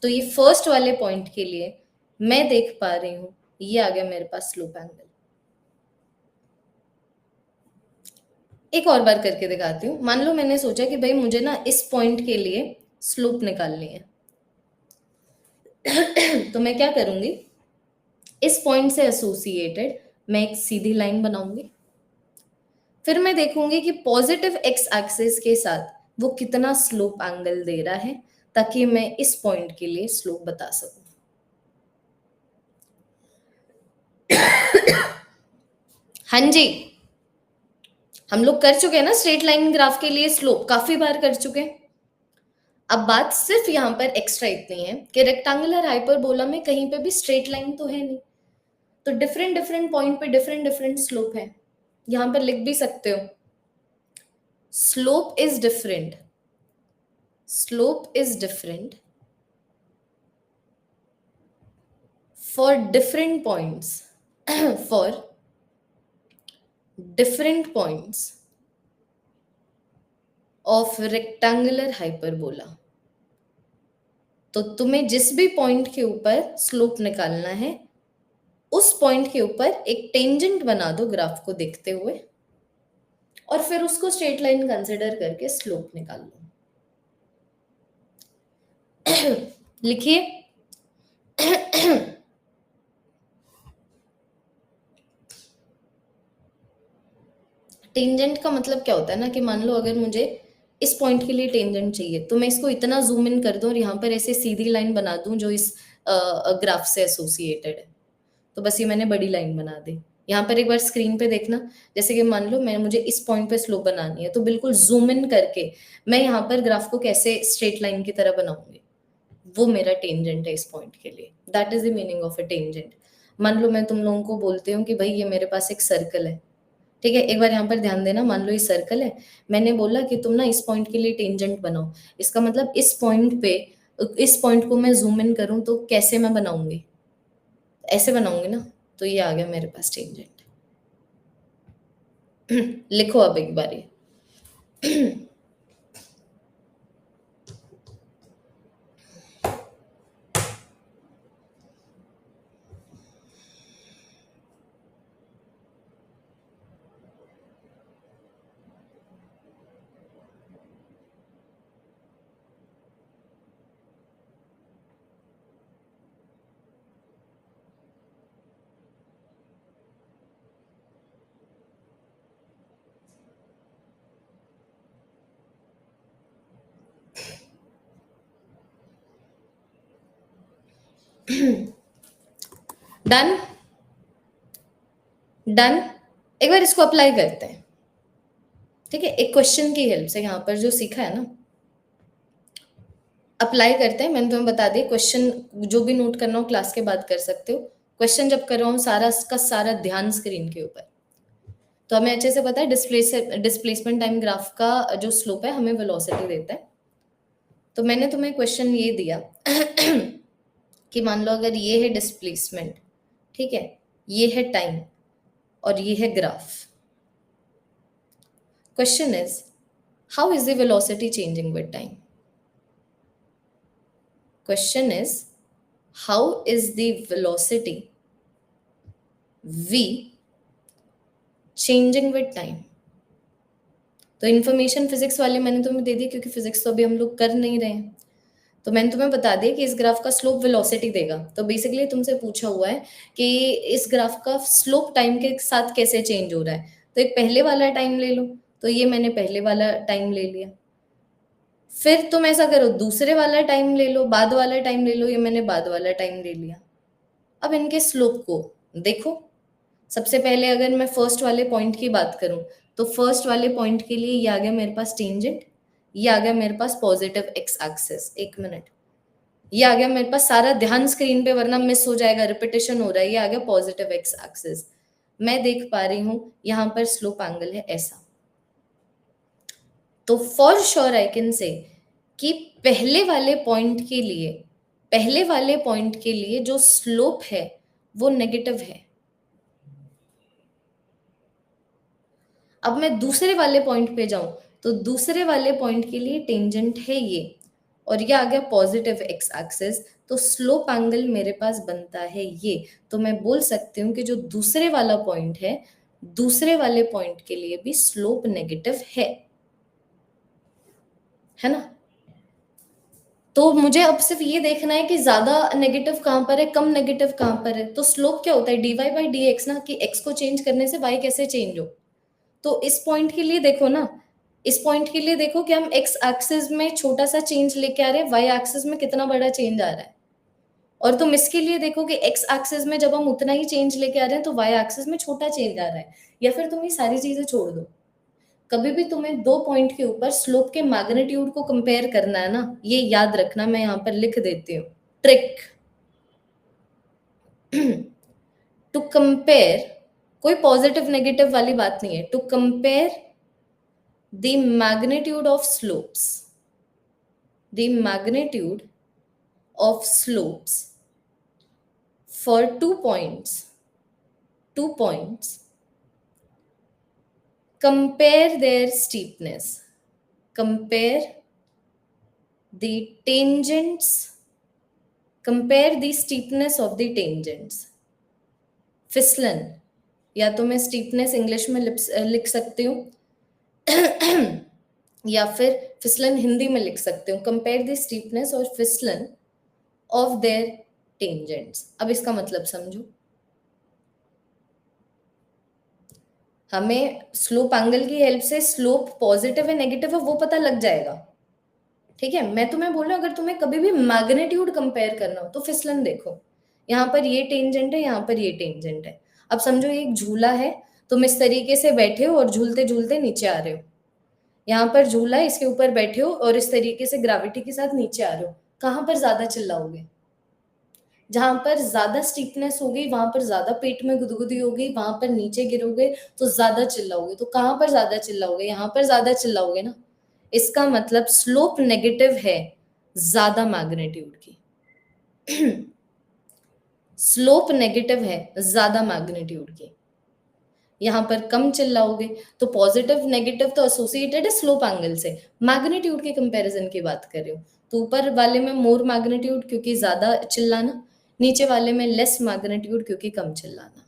तो ये फर्स्ट वाले पॉइंट के लिए मैं देख पा रही हूं, ये आ गया मेरे पास स्लोप एंगल। एक और बार करके दिखाती हूँ। मान लो मैंने सोचा कि भाई मुझे ना इस पॉइंट के लिए स्लोप निकालनी है। तो मैं क्या करूंगी, इस पॉइंट से एसोसिएटेड मैं एक सीधी लाइन बनाऊंगी। फिर मैं देखूंगी कि पॉजिटिव एक्स एक्सिस के साथ वो कितना स्लोप एंगल दे रहा है, ताकि मैं इस पॉइंट के लिए स्लोप बता सकूं। हाँ जी, हम लोग कर चुके हैं ना स्ट्रेट लाइन ग्राफ के लिए स्लोप, काफी बार कर चुके हैं। अब बात सिर्फ यहाँ पर एक्स्ट्रा इतनी है कि रेक्टेंगुलर हाइपरबोला में कहीं पे भी स्ट्रेट लाइन तो है नहीं, तो डिफरेंट डिफरेंट पॉइंट पे डिफरेंट डिफरेंट स्लोप है। यहां पर लिख भी सकते हो, slope is different, slope is different for different points, for different points of rectangular hyperbola. तो तुम्हें जिस भी पॉइंट के ऊपर स्लोप निकालना है, उस पॉइंट के ऊपर एक टेंजेंट बना दो ग्राफ को देखते हुए, और फिर उसको स्ट्रेट लाइन कंसिडर करके स्लोप निकाल लो। लिखिए, टेंजेंट का मतलब क्या होता है ना, कि मान लो अगर मुझे इस पॉइंट के लिए टेंजेंट चाहिए, तो मैं इसको इतना जूम इन कर दूं और यहाँ पर ऐसे सीधी लाइन बना दूं जो इस ग्राफ से एसोसिएटेड है। तो बस ये मैंने बड़ी लाइन बना दी। यहाँ पर एक बार स्क्रीन पे देखना, जैसे कि मान लो मैं मुझे इस पॉइंट पे स्लोप बनानी है, तो बिल्कुल जूम इन करके मैं यहाँ पर ग्राफ को कैसे स्ट्रेट लाइन की तरह बनाऊंगी, वो मेरा टेंजेंट है इस पॉइंट के लिए। That is the meaning of a tangent. मान लो मैं तुम लोगों को बोलती हूँ कि भाई ये मेरे पास एक सर्कल है, ठीक है, एक बार यहाँ पर ध्यान देना। मान लो ये सर्कल है, मैंने बोला कि तुम ना इस पॉइंट के लिए टेंजेंट बनाओ। इसका मतलब इस पॉइंट पे, इस पॉइंट को मैं जूम इन करूं तो कैसे मैं बनाऊंगी, ऐसे बनाऊंगी ना। तो ये आ गया मेरे पास टेंजेंट। लिखो अब एक बारी। Done, done. एक बार इसको अप्लाई करते हैं, ठीक है, एक क्वेश्चन की हेल्प से। यहाँ पर जो सीखा है ना, अप्लाई करते हैं। मैंने तुम्हें बता दिया, क्वेश्चन जो भी नोट करना हो क्लास के बाद कर सकते हो। क्वेश्चन जब कर रहा हूँ सारा का सारा ध्यान स्क्रीन के ऊपर। तो हमें अच्छे से पता है डिस्प्लेसमेंट टाइम ग्राफ का जो स्लोप है हमें वेलोसिटी देता है। तो मैंने तुम्हें क्वेश्चन ये दिया कि मान लो अगर ये है डिस्प्लेसमेंट, ठीक है, ये है टाइम और ये है graph. Question is, how is the velocity changing with time? Question is, how is the velocity v changing with time? तो इन्फॉर्मेशन फिजिक्स वाले मैंने तुम्हें दे दी, क्योंकि फिजिक्स तो अभी हम लोग कर नहीं रहे हैं। तो मैंने तुम्हें बता दिया कि इस ग्राफ का स्लोप वेलोसिटी देगा। तो बेसिकली तुमसे पूछा हुआ है कि इस ग्राफ का स्लोप टाइम के साथ कैसे चेंज हो रहा है। तो एक पहले वाला टाइम ले लो, तो ये मैंने पहले वाला टाइम ले लिया। फिर तुम ऐसा करो, दूसरे वाला टाइम ले लो, बाद वाला टाइम ले लो, ये मैंने बाद वाला टाइम ले लिया। अब इनके स्लोप को देखो। सबसे पहले अगर मैं फर्स्ट वाले पॉइंट की बात करूं, तो फर्स्ट वाले पॉइंट के लिए ये आ गया मेरे पास टेंजेंट, ये आ गया मेरे पास पॉजिटिव एक्स एक्सिस। एक मिनट, ये आ गया मेरे पास, सारा ध्यान स्क्रीन पे वरना मिस हो जाएगा, रिपीटेशन हो रहा है। ये आ गया पॉजिटिव एक्स एक्सिस। मैं देख पा रही हूं यहां पर स्लोप एंगल है ऐसा। तो for sure I can say कि पहले वाले पॉइंट के लिए, पहले वाले पॉइंट के लिए जो स्लोप है वो नेगेटिव है। अब मैं दूसरे वाले पॉइंट पे जाऊं, तो दूसरे वाले पॉइंट के लिए टेंजेंट है ये, और ये आ गया पॉजिटिव एक्स एक्सिस। तो स्लोप एंगल मेरे पास बनता है ये। तो मैं बोल सकती हूँ कि जो दूसरे वाला पॉइंट है दूसरे वाले पॉइंट के लिए भी स्लोप नेगेटिव है ना। तो मुझे अब सिर्फ ये देखना है कि ज्यादा नेगेटिव कहां पर है, कम नेगेटिव कहां पर है। तो स्लोप क्या होता है, dy बाई डी एक्स ना, कि x को चेंज करने से y कैसे चेंज हो। तो इस पॉइंट के लिए देखो ना, इस पॉइंट के लिए देखो कि हम x एक्सिस में छोटा सा चेंज लेके आ रहे हैं, y एक्सिस में कितना बड़ा चेंज आ रहा है। और तुम इसके लिए देखो कि x एक्सिस में जब हम उतना ही चेंज लेके आ रहे हैं तो y एक्सिस में छोटा चेंज आ रहा है। या फिर तुम ये सारी चीजें छोड़ दो, कभी भी तुम्हें दो पॉइंट के ऊपर स्लोप के मैग्नीट्यूड को कंपेयर करना है ना, ये याद रखना, मैं यहाँ पर लिख देती हूँ ट्रिक। टू कंपेयर, कोई पॉजिटिव नेगेटिव वाली बात नहीं है, to compare the magnitude of slopes, the magnitude of slopes for 2 points, 2 points, compare their steepness, compare the tangents, compare the steepness of the tangents। फिसलन, या तो मैं स्टीपनेस इंग्लिश में लिख सकती हूँ या फिर फिसलन हिंदी में लिख सकती हूँ। कंपेयर द स्टीपनेस और फिसलन ऑफ देयर टेंजेंट्स। अब इसका मतलब समझो, हमें स्लोप एंगल की हेल्प से स्लोप पॉजिटिव है नेगेटिव है वो पता लग जाएगा, ठीक है। मैं तुम्हें बोल रहा हूँ अगर तुम्हें कभी भी मैग्नीट्यूड कंपेयर करना हो तो फिसलन देखो, यहाँ पर ये टेंजेंट है, यहाँ पर ये टेंजेंट है। अब समझो एक झूला है, तुम इस तरीके से बैठे हो और झूलते झूलते नीचे आ रहे हो। यहाँ पर झूला है, इसके ऊपर बैठे हो और इस तरीके से ग्रेविटी के साथ नीचे आ रहे हो। कहाँ पर ज्यादा चिल्लाओगे, जहां पर ज्यादा स्टीपनेस होगी वहां पर ज्यादा पेट में गुदगुदी होगी, वहां पर नीचे गिरोगे तो ज्यादा चिल्लाओगे। तो कहां पर ज्यादा चिल्लाओगे, यहाँ पर ज्यादा चिल्लाओगे ना। इसका मतलब स्लोप नेगेटिव है ज्यादा मैग्नीट्यूड की स्लोप नेगेटिव है ज्यादा मैग्नीट्यूड की, यहाँ पर कम चिल्लाओगे। तो पॉजिटिव नेगेटिव तो एसोसिएटेड है स्लोप एंगल से, मैग्नीट्यूड के कंपैरिजन की बात कर रहे हो तो ऊपर वाले में मोर मैग्नीट्यूड क्योंकि ज्यादा चिल्लाना, नीचे वाले में लेस मैग्नीट्यूड क्योंकि कम चिल्लाना।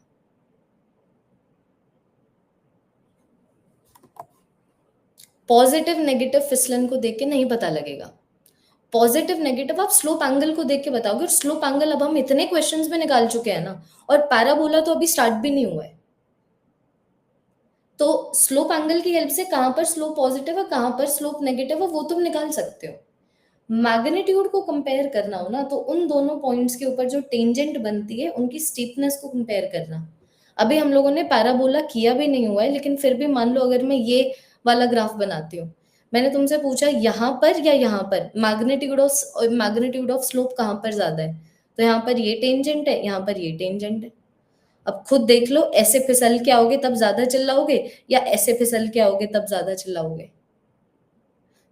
पॉजिटिव नेगेटिव फिसलन को देख के नहीं पता लगेगा, पॉजिटिव नेगेटिव आप स्लोप एंगल को देख के बताओगे। और स्लोप एंगल अब हम इतने क्वेश्चंस में निकाल चुके हैं ना, और पैराबोला तो अभी स्टार्ट भी नहीं हुआ है। तो स्लोप एंगल की हेल्प से कहां पर स्लोप पॉजिटिव है कहां पर स्लोप नेगेटिव है वो तुम निकाल सकते हो। मैग्नीट्यूड को कंपेयर करना हो ना तो उन दोनों पॉइंट्स के ऊपर जो टेंजेंट बनती है उनकी स्टीपनेस को कंपेयर करना। अभी हम लोगों ने पैराबोला किया भी नहीं हुआ है, लेकिन फिर भी मान लो अगर मैं ये वाला ग्राफ बनाती हूँ, मैंने तुमसे पूछा यहाँ पर या यहाँ पर मैग्नीट्यूड ऑफ स्लोप कहाँ पर ज्यादा है, तो यहाँ पर ये टेंजेंट है, यहाँ पर ये टेंजेंट है। अब खुद देख लो, ऐसे फिसल के आओगे तब ज्यादा चिल्लाओगे या ऐसे फिसल के आओगे तब ज्यादा चिल्लाओगे।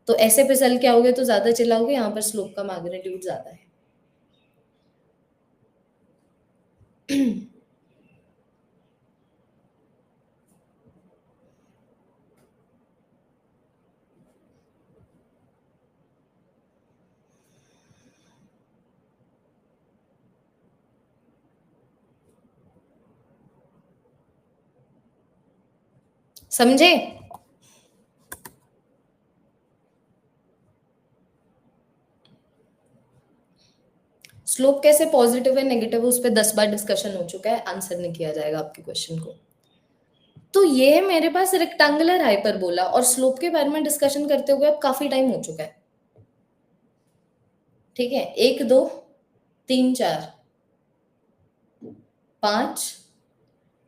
तो ऐसे फिसल के आओगे तो ज्यादा चिल्लाओगे, यहाँ पर स्लोप का मैग्नीट्यूड ज्यादा है समझे। स्लोप कैसे पॉजिटिव है नेगेटिव है उस पर 10 बार डिस्कशन हो चुका है, आंसर नहीं किया जाएगा आपके क्वेश्चन को। तो ये मेरे पास रेक्टेंगुलर हाइपरबोला और स्लोप के बारे में डिस्कशन करते हुए अब काफी टाइम हो चुका है, ठीक है। 1 2 3 4 5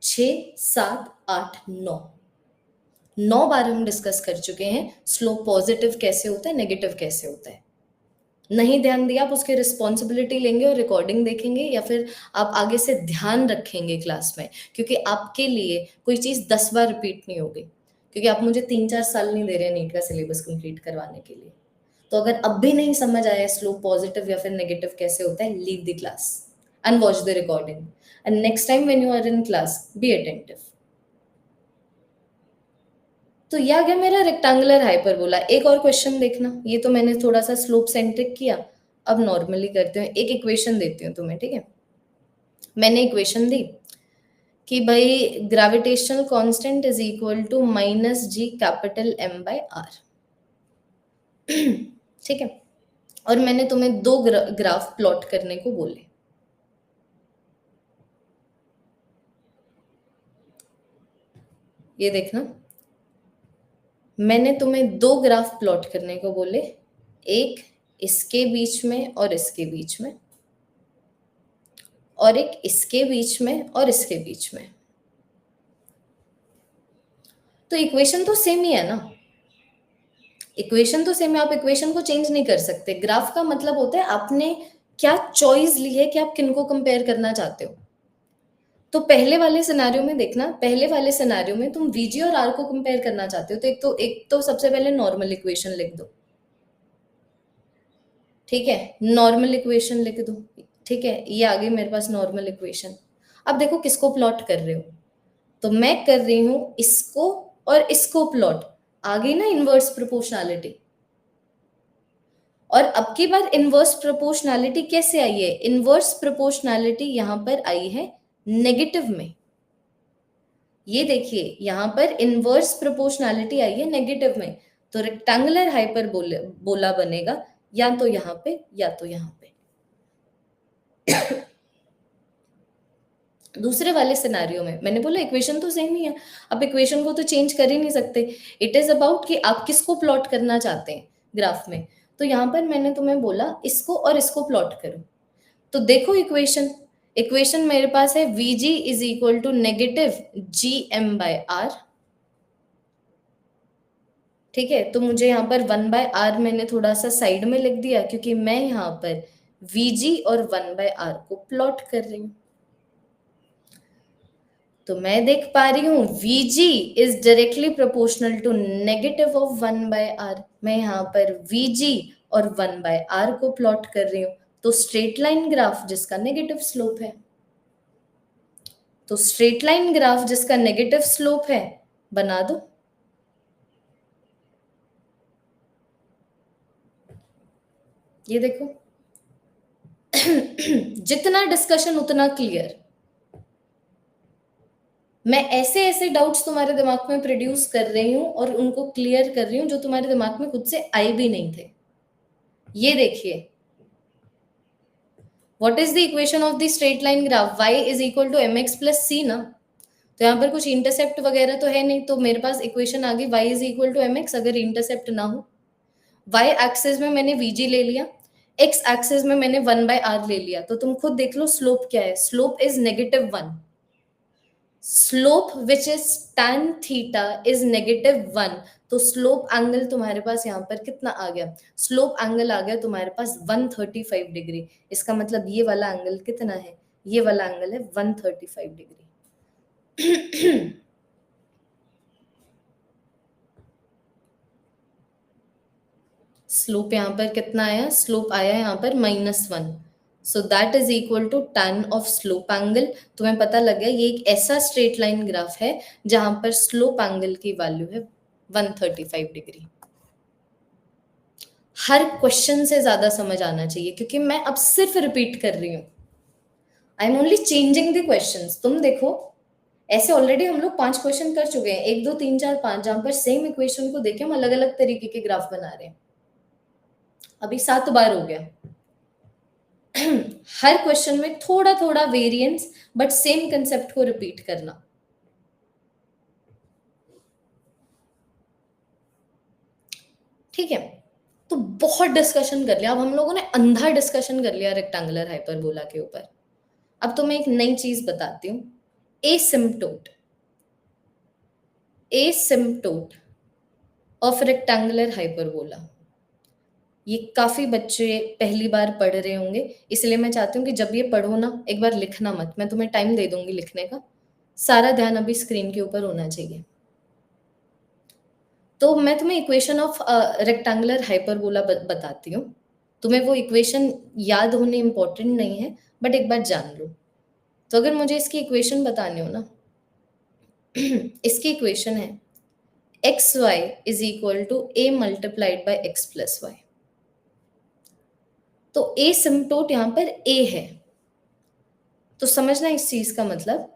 6 7 8 9, 9 बार हम डिस्कस कर चुके हैं स्लोप पॉजिटिव कैसे होता है नेगेटिव कैसे होता है। नहीं ध्यान दिया आप उसकी रिस्पॉन्सिबिलिटी लेंगे और रिकॉर्डिंग देखेंगे, या फिर आप आगे से ध्यान रखेंगे क्लास में, क्योंकि आपके लिए कोई चीज 10 बार रिपीट नहीं होगी, क्योंकि आप मुझे 3 4 साल नहीं दे रहे हैं नीट का सिलेबस कंप्लीट करवाने के लिए। तो अगर अब भी नहीं समझ आया स्लोप पॉजिटिव या फिर नेगेटिव कैसे होता है, leave the class and watch the recording, and next time when you are in class be attentive. तो यह आ गया मेरा रेक्टेंगुलर हाइपरबोला। एक और क्वेश्चन देखना, ये तो मैंने थोड़ा सा स्लोप सेंट्रिक किया, अब नॉर्मली करते हैं। एक इक्वेशन देती हूँ तुम्हें, ठीक है। मैंने इक्वेशन दी कि भाई gravitational constant is equal to minus G capital M by R. ठीक है, और मैंने तुम्हें दो ग्राफ प्लॉट करने को बोले। ये देखना, मैंने तुम्हें दो ग्राफ प्लॉट करने को बोले, एक इसके बीच में और इसके बीच में, और एक इसके बीच में और इसके बीच में। तो इक्वेशन तो सेम ही है ना, इक्वेशन तो सेम है, आप इक्वेशन को चेंज नहीं कर सकते। ग्राफ का मतलब होता है आपने क्या चॉइस ली है कि आप किनको कंपेयर करना चाहते हो। तो पहले वाले सिनेरियो में देखना, पहले वाले सिनेरियो में तुम वीजी और आर को कंपेयर करना चाहते हो, तो एक तो सबसे पहले नॉर्मल इक्वेशन लिख दो। ठीक है, नॉर्मल इक्वेशन लिख दो। ठीक है, ये आ गई मेरे पास नॉर्मल इक्वेशन। अब देखो किसको प्लॉट कर रहे हो, तो मैं कर रही हूं इसको और इसको प्लॉट। आ गई ना इनवर्स प्रोपोर्शनैलिटी। और अब की बार इनवर्स प्रोपोर्शनैलिटी कैसे आई है, इनवर्स प्रोपोर्शनैलिटी यहां पर आई है नेगेटिव में। ये देखिए यहां पर इनवर्स प्रोपोर्शनैलिटी आई है नेगेटिव में, तो रेक्टेंगुलर हाइपरबोला बनेगा या तो यहां पे या तो यहां पे। दूसरे वाले सिनेरियो में मैंने बोला इक्वेशन तो सेम ही है, अब इक्वेशन को तो चेंज कर ही नहीं सकते। इट इज अबाउट कि आप किसको प्लॉट करना चाहते हैं ग्राफ में। तो यहां पर मैंने तुम्हें बोला इसको और इसको प्लॉट करो। तो देखो इक्वेशन, इक्वेशन मेरे पास है Vg is equal to negative G M by R. ठीक है, तो मुझे यहाँ पर 1/r मैंने थोड़ा सा साइड में लिख दिया, क्योंकि मैं यहाँ पर Vg और 1/r को प्लॉट कर रही हूँ। तो मैं देख पा रही हूँ Vg is directly proportional to negative of 1/r। मैं यहाँ पर Vg और 1/r को प्लॉट कर रही हूँ, तो स्ट्रेट लाइन ग्राफ जिसका नेगेटिव स्लोप है। तो स्ट्रेट लाइन ग्राफ जिसका नेगेटिव स्लोप है बना दो। ये देखो, जितना डिस्कशन उतना क्लियर। मैं ऐसे ऐसे डाउट्स तुम्हारे दिमाग में प्रोड्यूस कर रही हूं और उनको क्लियर कर रही हूं जो तुम्हारे दिमाग में खुद से आए भी नहीं थे। ये देखिए, what is the equation of the straight line graph, y is equal to M x plus c ना। तो यहाँ पर कुछ इंटरसेप्ट वगैरह तो है नहीं, तो मेरे पास इक्वेशन आ गई y is equal to M X अगर इंटरसेप्ट ना हो। y एक्सिस में मैंने vg ले लिया, x एक्सिस में मैंने 1/r ले लिया, तो तुम खुद देख लो स्लोप क्या है, slope is -1। Slope which is tan theta is -1। तो स्लोप एंगल तुम्हारे पास यहाँ पर कितना आ गया, स्लोप एंगल आ गया तुम्हारे पास 135 डिग्री। इसका मतलब ये वाला एंगल कितना है, ये वाला एंगल है 135 डिग्री। स्लोप यहाँ पर कितना आया, स्लोप आया यहाँ पर -1। So that is equal to tan of slope angle. तुम्हें पता लग गया ये एक ऐसा स्ट्रेट लाइन ग्राफ है जहां पर स्लोप एंगल की वैल्यू है 135 डिग्री। हर क्वेश्चन से ज्यादा समझ आना चाहिए, क्योंकि मैं अब सिर्फ रिपीट कर रही हूँ। I am only changing the questions. तुम देखो ऐसे ऑलरेडी हम लोग 5 क्वेश्चन कर चुके हैं, 1 2 3 4 5, जहां पर सेम इक्वेशन को देखे हम अलग अलग तरीके के ग्राफ बना रहे हैं। अभी 7 बार हो गया। हर क्वेश्चन में थोड़ा थोड़ा वेरिएंस, बट सेम कंसेप्ट को रिपीट करना। ठीक है, तो बहुत डिस्कशन कर लिया, अब हम लोगों ने अंधा डिस्कशन कर लिया रेक्टेंगुलर हाइपरबोला के ऊपर। अब तो मैं एक नई चीज बताती हूँ, एसिम्पटोट। एसिम्पटोट ऑफ रेक्टेंगुलर हाइपरबोला, ये काफी बच्चे पहली बार पढ़ रहे होंगे, इसलिए मैं चाहती हूँ कि जब ये पढ़ो ना एक बार लिखना मत, मैं तुम्हें टाइम दे दूंगी लिखने का। सारा ध्यान अभी स्क्रीन के ऊपर होना चाहिए। तो मैं तुम्हें इक्वेशन ऑफ रेक्टेंगुलर हाइपरबोला बताती हूँ। तुम्हें वो इक्वेशन याद होने इम्पोर्टेंट नहीं है, बट एक बार जान लो। तो अगर मुझे इसकी इक्वेशन बतानी हो ना, इसकी इक्वेशन है X Y is equal to A multiplied by X plus Y. तो ए सिम्पटोट यहाँ पर ए है, तो समझना इस चीज का मतलब,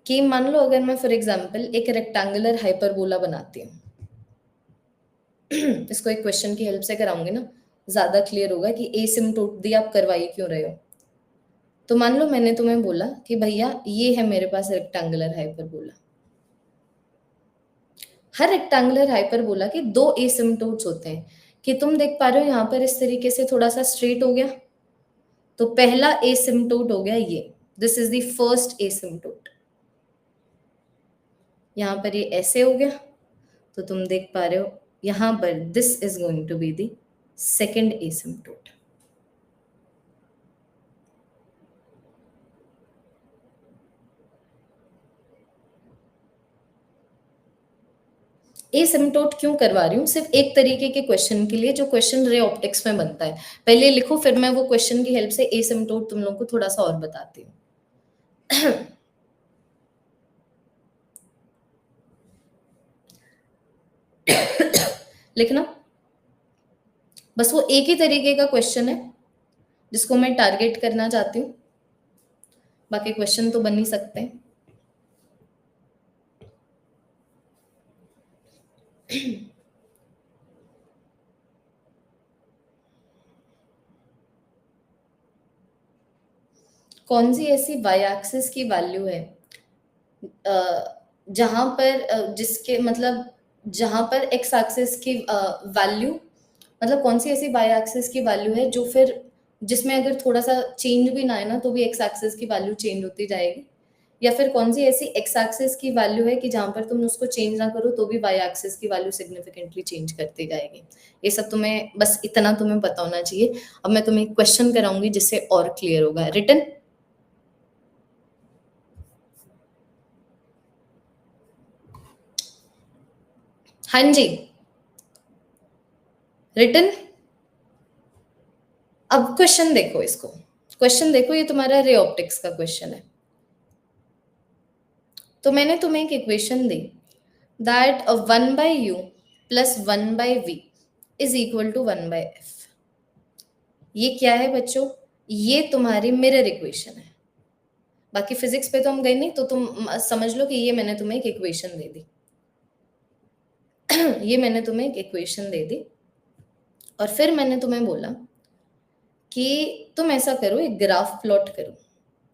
कि मान लो अगर मैं फॉर एग्जांपल एक रेक्टेंगुलर हाइपरबोला बनाती हूँ इसको एक क्वेश्चन की हेल्प से कराऊंगी ना, ज्यादा क्लियर होगा कि एसिम्प्टोट दी आप करवाई क्यों रहे हो। तो मान लो मैंने तुम्हें बोला कि भैया ये है मेरे पास रेक्टेंगुलर हाइपरबोला। हर रेक्टेंगुलर हाइपरबोला के दो एसिम्प्टोट्स होते हैं, कि तुम देख पा रहे हो यहाँ पर इस तरीके से थोड़ा सा स्ट्रेट हो गया, तो पहला एसिम्प्टोट हो गया ये, this is the first asymptote. यहाँ पर ये ऐसे हो गया, तो तुम देख पा रहे हो यहाँ पर this is going to be the second asymptote. Asymptote क्यों करवा रही हूँ? सिर्फ एक तरीके के क्वेश्चन के लिए जो क्वेश्चन रे ऑप्टिक्स में बनता है। पहले लिखो, फिर मैं वो क्वेश्चन की हेल्प से एसिम्प्टोट तुम लोगों को थोड़ा सा और बताती हूँ। लिखना, बस वो एक ही तरीके का क्वेश्चन है जिसको मैं टारगेट करना चाहती हूँ, बाकी क्वेश्चन तो बन ही सकते हैं। कौन सी ऐसी वाई एक्सिस की वैल्यू है जहां पर जिसके मतलब जहां पर एक्स एक्सिस की वैल्यू, मतलब कौन सी ऐसी वाई एक्सिस की वैल्यू है जो फिर जिसमें अगर थोड़ा सा चेंज भी ना है ना तो भी एक्स एक्सिस की वैल्यू चेंज होती जाएगी, या फिर कौन सी ऐसी एक्स एक्सिस की वैल्यू है कि जहां पर तुम उसको चेंज ना करो तो भी वाई एक्सिस की वैल्यू सिग्निफिकेंटली चेंज करती जाएगी। ये सब तुम्हें बस इतना तुम्हें पता होना चाहिए। अब मैं तुम्हें क्वेश्चन कराऊंगी जिससे और क्लियर होगा। रिटन, हाँ जी, रिटन। अब क्वेश्चन देखो, इसको क्वेश्चन देखो, ये तुम्हारा रे ऑप्टिक्स का क्वेश्चन है। तो मैंने तुम्हें एक इक्वेशन दी that 1/u plus 1/v is equal to 1/f। ये क्या है बच्चों? ये तुम्हारी मिरर इक्वेशन है। बाकी फिजिक्स पे तो हम गए नहीं, तो तुम समझ लो कि ये मैंने तुम्हें एक इक्वेशन दे दी। ये मैंने तुम्हें एक इक्वेशन दे दी और फिर मैंने तुम्हें बोला कि तुम ऐसा करो, एक ग्राफ प्लॉट करो,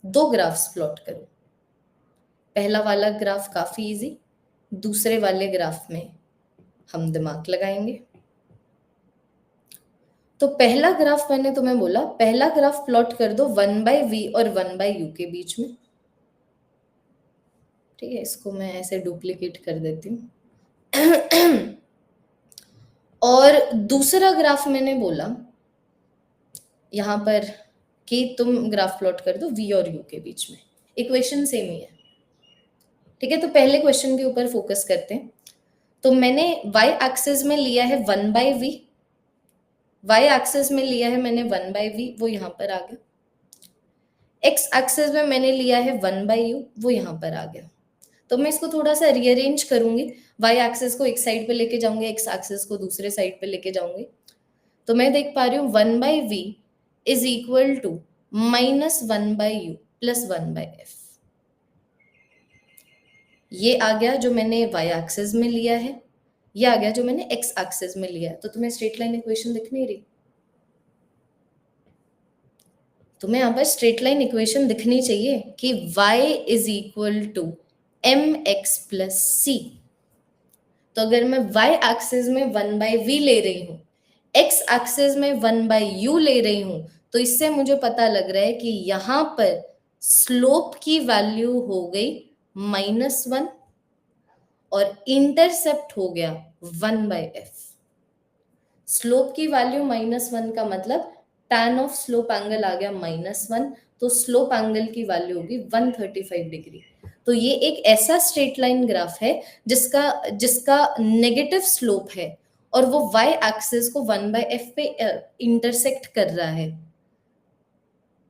दो ग्राफ्स प्लॉट करो। पहला वाला ग्राफ काफी इजी, दूसरे वाले ग्राफ में हम दिमाग लगाएंगे। तो पहला ग्राफ मैंने तुम्हें बोला, पहला ग्राफ प्लॉट कर दो 1/v और 1/u के बीच में। ठीक है, इसको मैं ऐसे डुप्लीकेट कर देती हूँ। और दूसरा ग्राफ मैंने बोला यहां पर कि तुम ग्राफ प्लॉट कर दो v और u के बीच में। इक्वेशन सेम ही है। ठीक है, तो पहले क्वेश्चन के ऊपर फोकस करते हैं। तो मैंने y एक्सिस में लिया है 1/v, y एक्सिस में लिया है मैंने 1/v, वो यहां पर आ गया। x एक्सिस में मैंने लिया है 1/u, वो यहां पर आ गया। तो मैं इसको थोड़ा सा रीअरेंज करूंगी, y एक्सिस को एक साइड पे लेके जाऊंगी, x एक्सिस को दूसरे साइड पे लेके जाऊंगी। तो मैं देख पा रही हूँ 1/v is equal to -1/u plus 1/f। ये आ गया जो मैंने y एक्सिस में लिया है, ये आ गया जो मैंने x एक्सिस में लिया है। तो तुम्हें स्ट्रेट लाइन इक्वेशन दिख नहीं रही? तुम्हें यहाँ पर स्ट्रेट लाइन इक्वेशन दिखनी चाहिए कि y is equal to mx plus c। तो अगर मैं y एक्सिस में 1/v ले रही हूँ, x एक्सिस में 1/u ले रही हूँ, तो इससे मुझे पता लग रहा है कि यहां पर स्लोप की वैल्यू हो गई -1 और इंटरसेप्ट हो गया 1/f। स्लोप की वैल्यू -1 का मतलब tan ऑफ स्लोप एंगल आ गया -1, तो स्लोप एंगल की वैल्यू होगी 135 डिग्री। तो ये एक ऐसा स्ट्रेट लाइन ग्राफ है जिसका जिसका नेगेटिव स्लोप है और वो y एक्सिस को 1/f पे इंटरसेक्ट कर रहा है।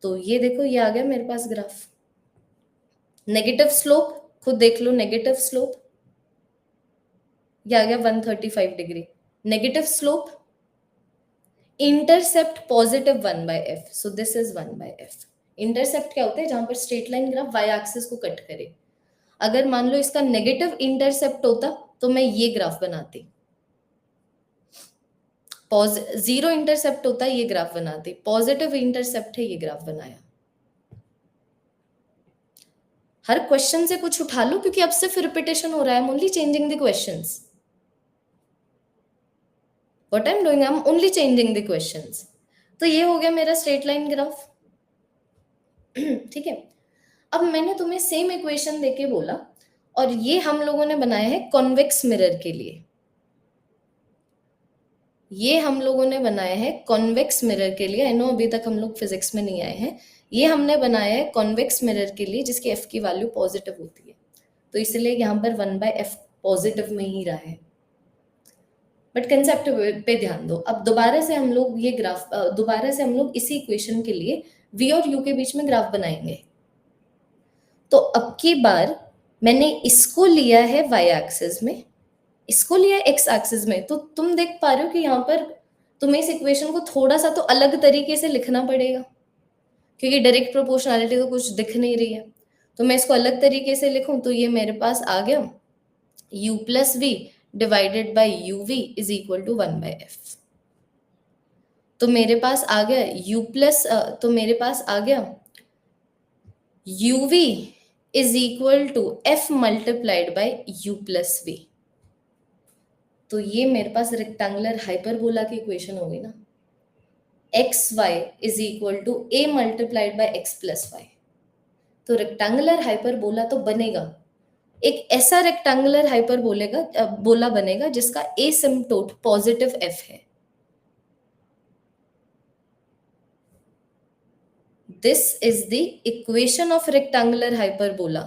तो ये देखो, ये आ गया मेरे पास ग्राफ। नेगेटिव स्लोप खुद देख लो, नेगेटिव स्लोप ये आ गया 135 degree. Negative slope, intercept positive 1/f, so this is 1/f। Intercept क्या होता है? जहां पर straight line graph y axis को कट करे। अगर मान लो इसका नेगेटिव इंटरसेप्ट होता तो मैं ये ग्राफ बनाती, जीरो इंटरसेप्ट होता ये ग्राफ बनाती, पॉजिटिव इंटरसेप्ट है ये ग्राफ बनाया। हर क्वेश्चन से कुछ उठा लो क्योंकि अब सिर्फ रिपीटेशन हो रहा है। I am only changing the questions. What I am doing, I am only changing the questions. तो ये हो गया मेरा स्ट्रेट लाइन ग्राफ। ठीक है, अब मैंने तुम्हें सेम इक्वेशन देके बोला और ये हम लोगों ने बनाया है कॉन्वेक्स मिरर के लिए। ये हम लोगों ने बनाया है कॉन्वेक्स मिरर के लिए। आई नो अभी तक हम लोग फिजिक्स में नहीं आए हैं। ये हमने बनाया है कॉन्वेक्स मिरर के लिए जिसकी एफ की वैल्यू पॉजिटिव होती है, तो इसलिए यहाँ पर 1/f पॉजिटिव में ही रहा है। बट कंसेप्ट पे ध्यान दो। अब दोबारा से हम लोग ये ग्राफ, दोबारा से हम लोग इसी इक्वेशन के लिए v और u के बीच में ग्राफ बनाएंगे। तो अब की बार मैंने इसको लिया है y एक्सिस में, इसको लिया x एक्सिस में, तो तुम देख पा रहे हो कि यहाँ पर तुम्हें इस इक्वेशन को थोड़ा सा तो अलग तरीके से लिखना पड़ेगा क्योंकि डायरेक्ट प्रोपोर्शनैलिटी तो कुछ दिख नहीं रही है। तो मैं इसको अलग तरीके से लिखूं तो ये मेरे पास आ गया u plus V divided by U V is equal to 1/f। तो मेरे पास आ गया u प्लस, तो मेरे पास आ गया uv is equal to f multiplied by u plus V. तो ये मेरे पास रेक्टेंगुलर हाइपरबोला की इक्वेशन होगी ना, X Y is equal to A multiplied by X plus Y. तो रेक्टेंगुलर हाइपरबोला तो बनेगा, एक ऐसा रेक्टेंगुलर हाइपरबोलेगा बोला बनेगा जिसका एसिम्पटोट पॉजिटिव एफ है। This is the equation of rectangular hyperbola.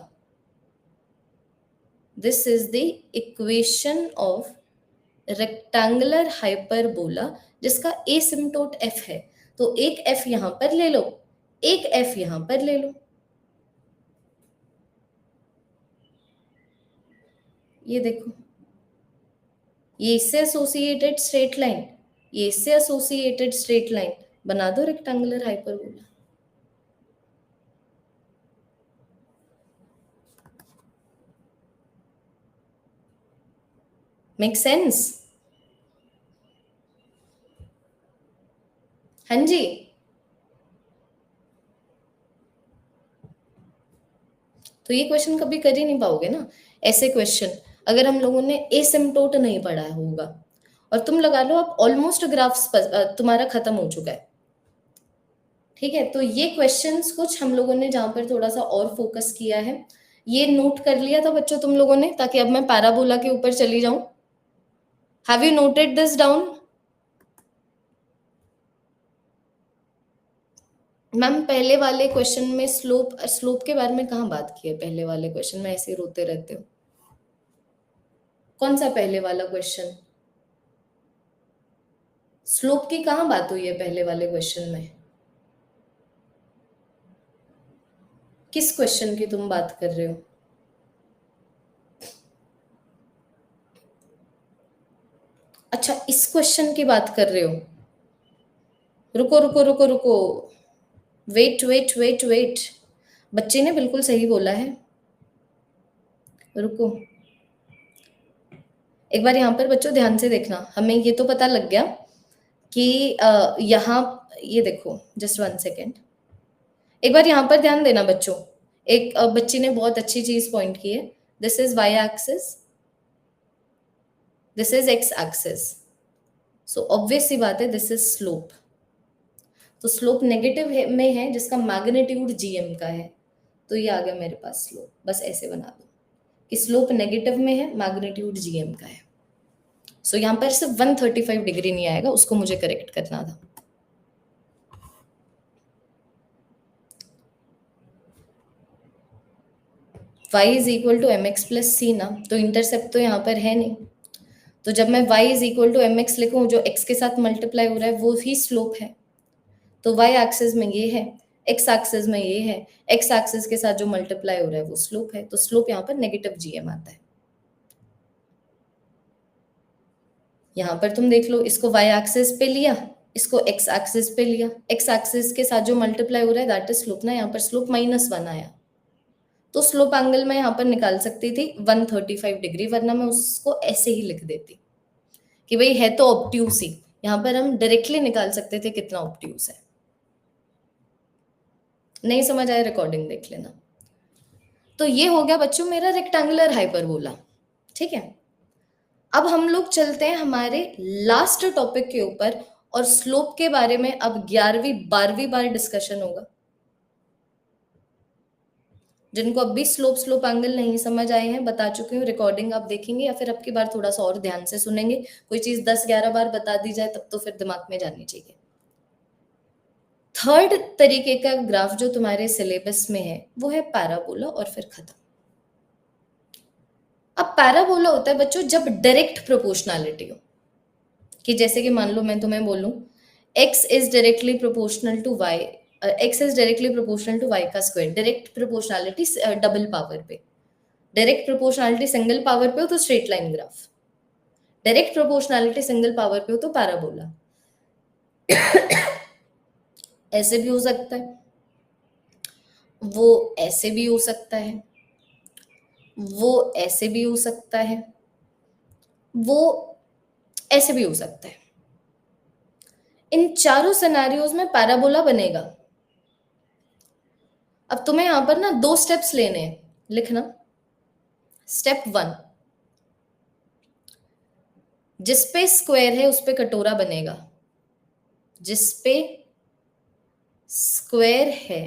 This is the equation of rectangular hyperbola जिसका एसिम्पटोट एफ है। तो एक एफ यहां पर ले लो, एक एफ यहां पर ले लो। ये देखो, ये इससे एसोसिएटेड स्ट्रेट लाइन, ये इससे एसोसिएटेड स्ट्रेट लाइन, बना दो रेक्टेंगुलर हाइपरबोला। Make sense? हाँ जी, तो ये क्वेश्चन कभी कर ही नहीं पाओगे ना ऐसे क्वेश्चन अगर हम लोगों ने एसिम्पटोट नहीं पढ़ा होगा। और तुम लगा लो अब ऑलमोस्ट ग्राफ्स तुम्हारा खत्म हो चुका है। ठीक है, तो ये क्वेश्चंस कुछ हम लोगों ने जहां पर थोड़ा सा और फोकस किया है, ये नोट कर लिया था बच्चों तुम लोगों ने, ताकि अब मैं पैराबोला के ऊपर चली जाऊं। Have you noted this down? Ma'am पहले वाले क्वेश्चन में स्लोप के बारे में कहाँ बात की है? पहले वाले क्वेश्चन में ऐसे रोते रहते हो। कौन सा पहले वाला क्वेश्चन? स्लोप की कहाँ बात हुई है पहले वाले क्वेश्चन में? किस क्वेश्चन की तुम बात कर रहे हो? अच्छा, इस क्वेश्चन की बात कर रहे हो। रुको रुको रुको रुको, वेट वेट वेट वेट, बच्चे ने बिल्कुल सही बोला है। रुको, एक बार यहाँ पर बच्चों ध्यान से देखना। हमें ये तो पता लग गया कि यहाँ, ये देखो जस्ट 1 सेकेंड, एक बार यहाँ पर ध्यान देना बच्चों। एक बच्ची ने बहुत अच्छी चीज पॉइंट की है। This is y axis, this is x axis, so obvious सी बात है दिस इज स्लोप। तो स्लोप नेगेटिव में है जिसका मैग्नीट्यूड जीएम का है, तो ये आ गया मेरे पास स्लोप। बस ऐसे बना दो कि स्लोप नेगेटिव में है, मैग्नीट्यूड जीएम का है। सो यहाँ पर सिर्फ 135 डिग्री नहीं आएगा, उसको मुझे करेक्ट करना था। y is equal to M x plus c ना, तो इंटरसेप्ट तो यहाँ पर है नहीं, तो जब मैं y is equal to M X लिखूँ जो x के साथ मल्टीप्लाई हो रहा है वो ही स्लोप है। तो y एक्सिस में ये है, x एक्सिस में ये है, x एक्सिस के साथ जो मल्टीप्लाई हो रहा है वो स्लोप है। तो स्लोप यहाँ पर नेगेटिव जीएम आता है। यहाँ पर तुम देख लो, इसको y एक्सिस पे लिया, इसको x एक्सिस पे लिया, x एक्सिस के साथ जो मल्टीप्लाई हो रहा है दैट इज स्लोप ना। यहाँ पर स्लोप -1 आया, तो स्लोप एंगल मैं यहाँ पर निकाल सकती थी 135 डिग्री, वरना मैं उसको ऐसे ही लिख देती कि भाई है तो ऑब्ट्यूस ही। यहाँ पर हम डायरेक्टली निकाल सकते थे कितना ऑब्ट्यूस है। नहीं समझ आया, रिकॉर्डिंग देख लेना। तो ये हो गया बच्चों मेरा रेक्टेंगुलर हाइपरबोला। ठीक है, अब हम लोग चलते हैं हमारे लास्ट टॉपिक के ऊपर, और स्लोप के बारे में अब 11वीं 12वीं बार डिस्कशन होगा। जिनको अब भी स्लोप एंगल नहीं समझ आए हैं, बता चुकी हूँ, रिकॉर्डिंग आप देखेंगे या फिर अब की बार थोड़ा सा और ध्यान से सुनेंगे। कोई चीज 10-11 बार बता दी जाए तब तो फिर दिमाग में जानी चाहिए। थर्ड तरीके का ग्राफ जो तुम्हारे सिलेबस में है वो है पैराबोला, और फिर खत्म। अब पैराबोला होता है बच्चों जब डायरेक्ट प्रोपोर्शनैलिटी हो, कि जैसे कि मान लो मैं तुम्हें बोलूं x is directly proportional to y, x is directly proportional to y का square. Direct proportionality double power पे, डायरेक्ट प्रोपोर्शनैलिटी सिंगल पावर पे हो तो straight line graph, direct proportionality single power पे हो तो पैराबोला। ऐसे भी हो सकता है, वो ऐसे भी हो सकता है, वो ऐसे भी हो सकता है, वो ऐसे भी हो सकता है। इन चारों सिनेरियोज में पैराबोला बनेगा। अब तुम्हें यहां पर ना 2 स्टेप्स लेने हैं, लिखना। स्टेप 1, जिसपे स्क्वायर है उस पे कटोरा बनेगा, जिसपे स्क्वायर है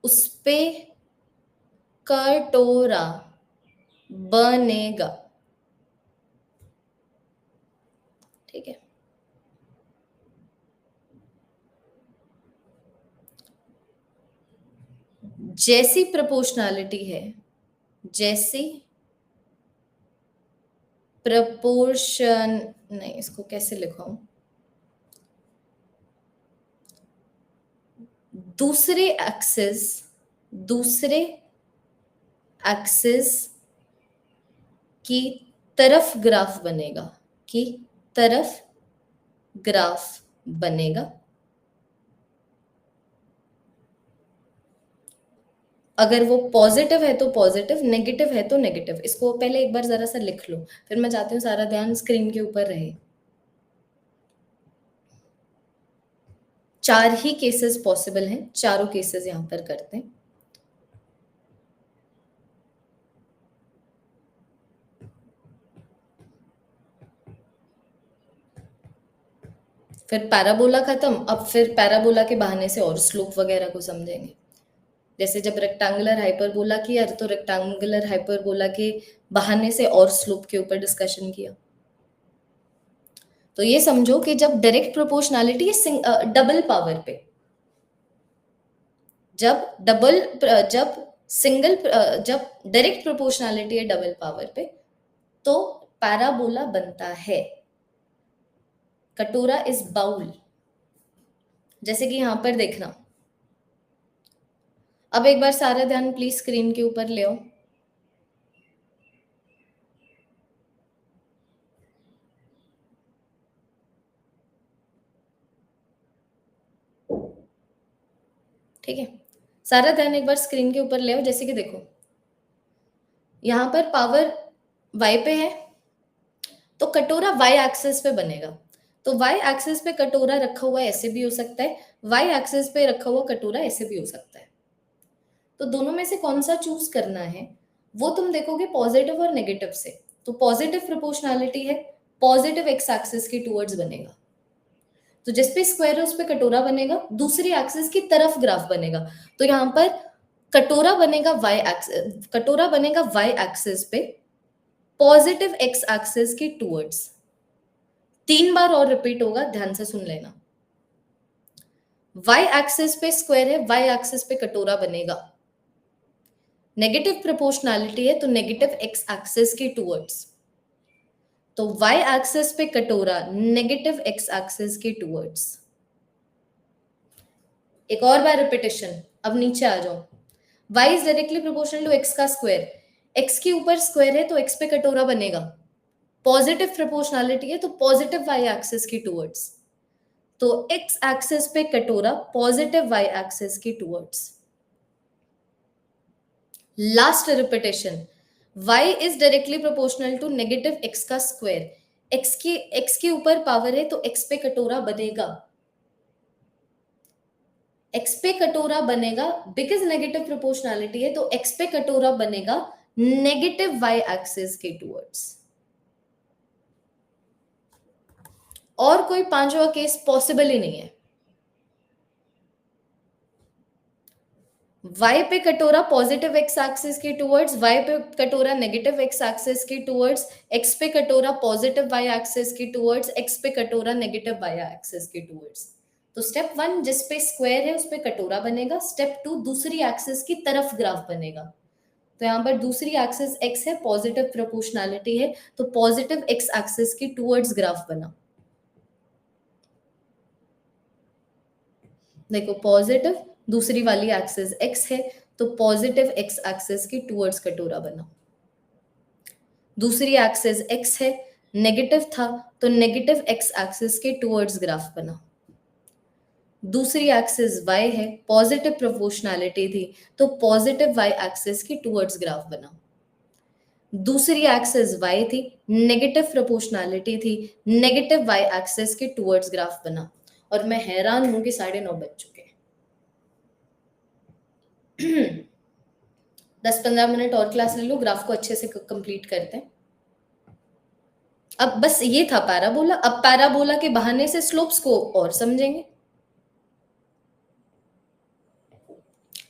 उस पे कटोरा बनेगा। ठीक है, जैसी प्रोपोर्शनैलिटी है, जैसी प्रपोर्शन, नहीं इसको कैसे लिखाऊं, दूसरे एक्सिस की तरफ ग्राफ बनेगा, की तरफ ग्राफ बनेगा। अगर वो पॉजिटिव है तो पॉजिटिव, नेगेटिव है तो नेगेटिव। इसको पहले एक बार जरा सा लिख लो, फिर मैं चाहती हूँ सारा ध्यान स्क्रीन के ऊपर रहे। 4 ही केसेस पॉसिबल हैं, चारों केसेस यहां पर करते हैं। फिर पैराबोला खत्म। अब फिर पैराबोला के बहाने से और स्लोप वगैरह को समझेंगे। जैसे जब रेक्टेंगुलर हाइपरबोला किया तो रेक्टेंगुलर हाइपरबोला के बहाने से और स्लोप के ऊपर डिस्कशन किया। तो ये समझो कि जब डायरेक्ट प्रोपोर्शनैलिटी है डबल पावर पे, जब सिंगल जब डायरेक्ट प्रोपोर्शनैलिटी है डबल पावर पे, तो पैराबोला बनता है। कटोरा इज बाउल, जैसे कि यहां पर देखना। अब एक बार सारा ध्यान प्लीज स्क्रीन के ऊपर ले आओ। ठीक है, सारा ध्यान एक बार स्क्रीन के ऊपर ले आओ। जैसे कि देखो यहां पर पावर y पे है तो कटोरा y एक्सिस पे बनेगा। तो y एक्सिस पे कटोरा रखा हुआ ऐसे भी हो सकता है, y एक्सिस पे रखा हुआ कटोरा ऐसे भी हो सकता है। तो दोनों में से कौन सा चूज करना है वो तुम देखोगे पॉजिटिव और नेगेटिव से। तो पॉजिटिव प्रोपोर्शनैलिटी है, पॉजिटिव एक्स एक्सिस की टूवर्ड्स बनेगा। तो जिस पे स्क्वायर है उस पे कटोरा बनेगा, दूसरी एक्सिस की तरफ ग्राफ बनेगा। तो यहाँ पर कटोरा बनेगा y एक्सिस पे, पॉजिटिव एक्स एक्सिस की टूवर्ड्स। 3 बार और रिपीट होगा, ध्यान से सुन लेना। y एक्सिस पे स्क्वायर है, y एक्सिस पे कटोरा बनेगा। नेगेटिव प्रोपोर्शनैलिटी है तो नेगेटिव एक्स एक्सिस की टूवर्ड्स। तो y एक्सिस पे कटोरा, नेगेटिव एक्स एक्सिस की टूवर्ड्स। एक और बार रिपीटेशन, अब नीचे आ जाओ। y is directly proportional to x का स्क्वायर, x के ऊपर स्क्वायर है तो x पे कटोरा बनेगा। पॉजिटिव प्रोपोर्शनैलिटी है तो पॉजिटिव y एक्सिस की टूवर्ड्स। तो x एक्सिस पे कटोरा, पॉजिटिव y एक्सिस की towards. Last repetition, y is directly proportional to negative x का स्क्वायर। x के ऊपर पावर है तो x पे कटोरा बनेगा, x पे कटोरा बनेगा, बिकॉज नेगेटिव प्रोपोर्शनैलिटी है तो x पे कटोरा बनेगा नेगेटिव y एक्सिस के टूवर्ड्स। और कोई पांचवा केस पॉसिबल ही नहीं है। y पे कटोरा पॉजिटिव x एक्सिस के टूवर्ड्स, y पे कटोरा नेगेटिव x एक्सिस के टूवर्ड्स, x पे कटोरा पॉजिटिव y एक्सिस के टूवर्ड्स, x पे कटोरा नेगेटिव y एक्सिस के टूवर्ड्स। तो स्टेप 1 जिस पे स्क्वायर है उस पे कटोरा बनेगा, स्टेप 2 दूसरी एक्सिस की तरफ ग्राफ बनेगा। तो यहाँ पर दूसरी एक्सिस x है, पॉजिटिव प्रोपोर्शनैलिटी है तो पॉजिटिव x एक्सिस की टूवर्ड्स ग्राफ बना। देखो पॉजिटिव, दूसरी वाली एक्सिस x है तो पॉजिटिव x एक्सिस की टूवर्ड्स कटोरा बना। दूसरी एक्सिस x है, नेगेटिव था तो नेगेटिव x एक्सिस के टूवर्ड्स ग्राफ बना। दूसरी एक्सिस y है, पॉजिटिव प्रोपोर्शनैलिटी थी तो पॉजिटिव y एक्सिस की टूवर्ड्स ग्राफ बना। दूसरी एक्सिस y थी, नेगेटिव प्रोपोर्शनैलिटी थी, नेगेटिव y एक्सिस के टूवर्ड्स ग्राफ बना। और मैं हैरान हूं कि 9:30 बज चुके हैं। 10-15 मिनट और क्लास ले लो, ग्राफ को अच्छे से कंप्लीट करते हैं। अब बस ये था पैराबोला, अब पैराबोला के बहाने से स्लोप्स को और समझेंगे।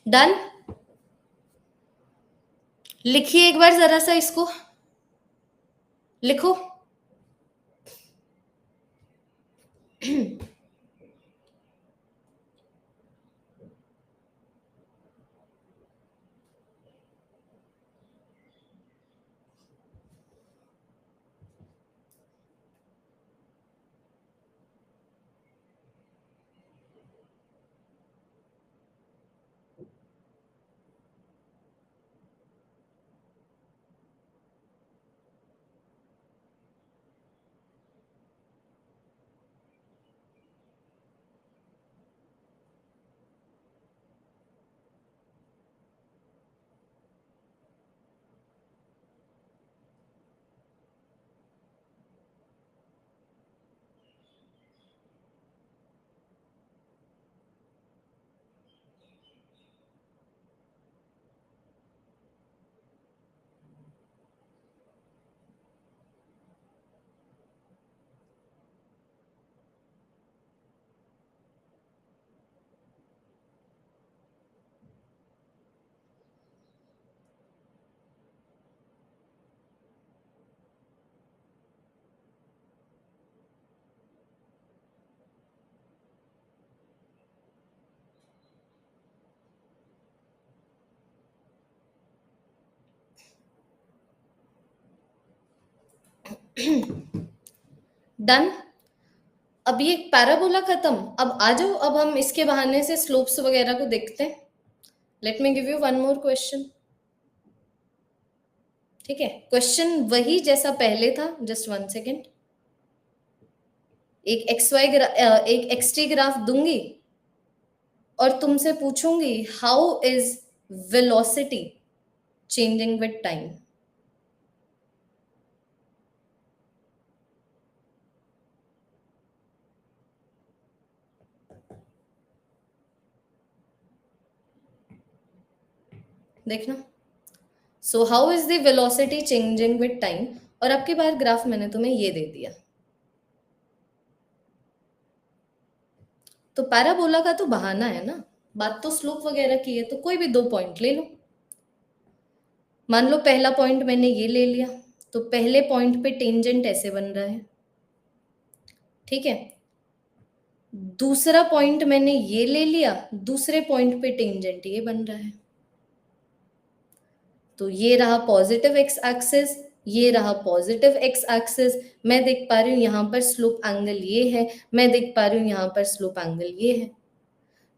डन। लिखिए एक बार जरा सा इसको, लिखो। डन। अब ये पैराबोला खत्म, अब आ जाओ, अब हम इसके बहाने से स्लोप्स वगैरह को देखते हैं। Late me give you one more question. ठीक है, क्वेश्चन वही जैसा पहले था, जस्ट 1 सेकेंड। एक एक एक्स ग्राफ दूंगी और तुमसे पूछूंगी how is velocity changing with time. देखना, so how is the velocity changing with time, और आपके बाहर ग्राफ मैंने तुम्हें ये दे दिया। तो पैराबोला का तो बहाना है ना, बात तो स्लोप वगैरह की है, तो कोई भी 2 पॉइंट ले लो। मान लो पहला पॉइंट मैंने ये ले लिया, तो पहले पॉइंट पे टेंजेंट ऐसे बन रहा है। ठीक है, दूसरा पॉइंट मैंने ये ले लिया, दूसरे पॉइंट पे टेंजेंट ये बन रहा है। तो ये रहा पॉजिटिव एक्स एक्सिस, ये रहा पॉजिटिव एक्स एक्सिस। मैं देख पा रही हूँ यहाँ पर स्लोप एंगल ये है, मैं देख पा रही हूँ यहाँ पर स्लोप एंगल ये है।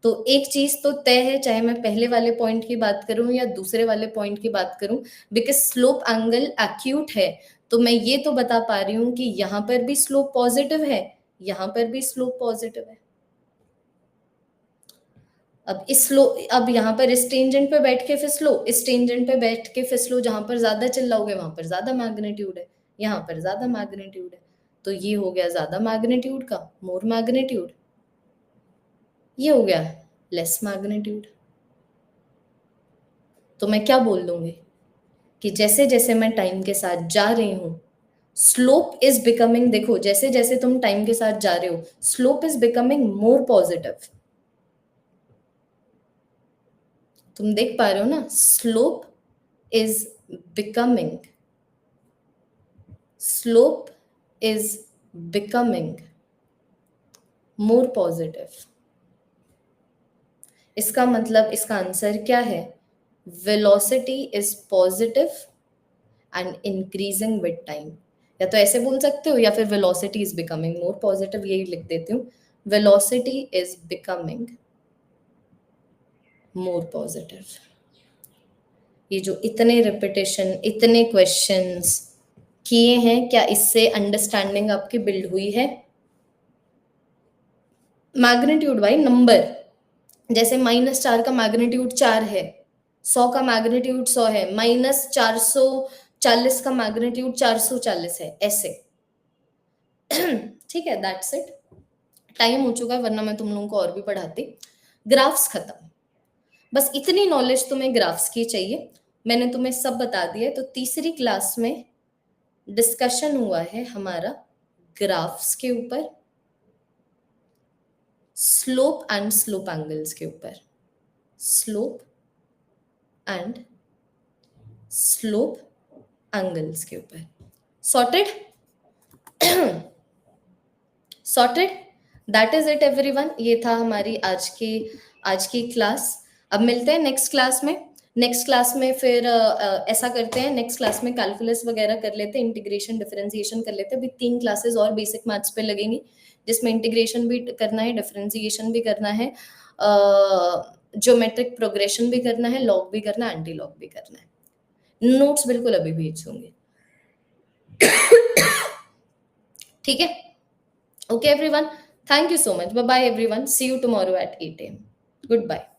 तो एक चीज तो तय है, चाहे मैं पहले वाले पॉइंट की बात करूं या दूसरे वाले पॉइंट की बात करूं, बिकॉज स्लोप एंगल एक्यूट है, तो मैं ये तो बता पा रही हूं कि यहाँ पर भी स्लोप पॉजिटिव है, यहाँ पर भी स्लोप पॉजिटिव है। अब इस स्लो, अब यहाँ पर इस टेंजेंट पे बैठ के फिसलो, इस टेंजेंट पे बैठ के फिसलो, जहां पर ज्यादा चिल्लाओगे वहां पर ज्यादा मैग्नीट्यूड है, यहाँ पर ज्यादा मैग्नीट्यूड है, तो ये हो गया ज्यादा मैग्नीट्यूड का मोर मैग्नीट्यूड, ये हो गया लेस मैग्नीट्यूड। तो मैं क्या बोल दूंगी कि जैसे जैसे मैं टाइम के साथ जा रही हूं, स्लोप इज बिकमिंग, देखो जैसे जैसे तुम टाइम के साथ जा रहे हो, slope is becoming more positive. तुम देख पा रहे हो ना, slope is becoming, slope is becoming more positive. इसका मतलब, इसका आंसर क्या है? Velocity is positive and increasing with time. या तो ऐसे बोल सकते हो, या फिर velocity is becoming more positive, यही लिख देती हूँ, velocity is becoming more positive. ये जो इतने रिपीटेशन, इतने क्वेश्चंस किए हैं, क्या इससे अंडरस्टैंडिंग आपकी बिल्ड हुई है? मैग्नीट्यूड बाई नंबर, जैसे -4 का मैग्नीट्यूड 4 है, 100 का मैग्नीट्यूड 100 है, -440 का मैग्नीट्यूड 440 है, ऐसे। ठीक है, दैट्स इट। टाइम हो चुका है, वरना मैं तुम लोगों को और भी पढ़ाती। ग्राफ्स खत्म, बस इतनी नॉलेज तुम्हें ग्राफ्स की चाहिए, मैंने तुम्हें सब बता दिया है। तो तीसरी क्लास में डिस्कशन हुआ है हमारा ग्राफ्स के ऊपर, स्लोप एंड स्लोप एंगल्स के ऊपर, स्लोप एंड स्लोप एंगल्स के ऊपर। Sorted? Sorted, that is it everyone. ये था हमारी आज की क्लास। अब मिलते हैं नेक्स्ट क्लास में। नेक्स्ट क्लास में फिर ऐसा करते हैं, नेक्स्ट क्लास में कैलकुलस वगैरह कर लेते हैं, इंटीग्रेशन डिफरेंशिएशन कर लेते हैं। अभी 3 क्लासेस और बेसिक मैथ्स पे लगेंगी, जिसमें इंटीग्रेशन भी करना है, डिफरेंशिएशन भी करना है, ज्योमेट्रिक प्रोग्रेशन भी करना है, लॉग भी करना है, एंटी लॉग भी करना है। नोट्स बिल्कुल अभी भेज दूंगी। ठीक है, okay everyone, thank you so much, bye bye everyone, see you tomorrow at 8 a.m. goodbye।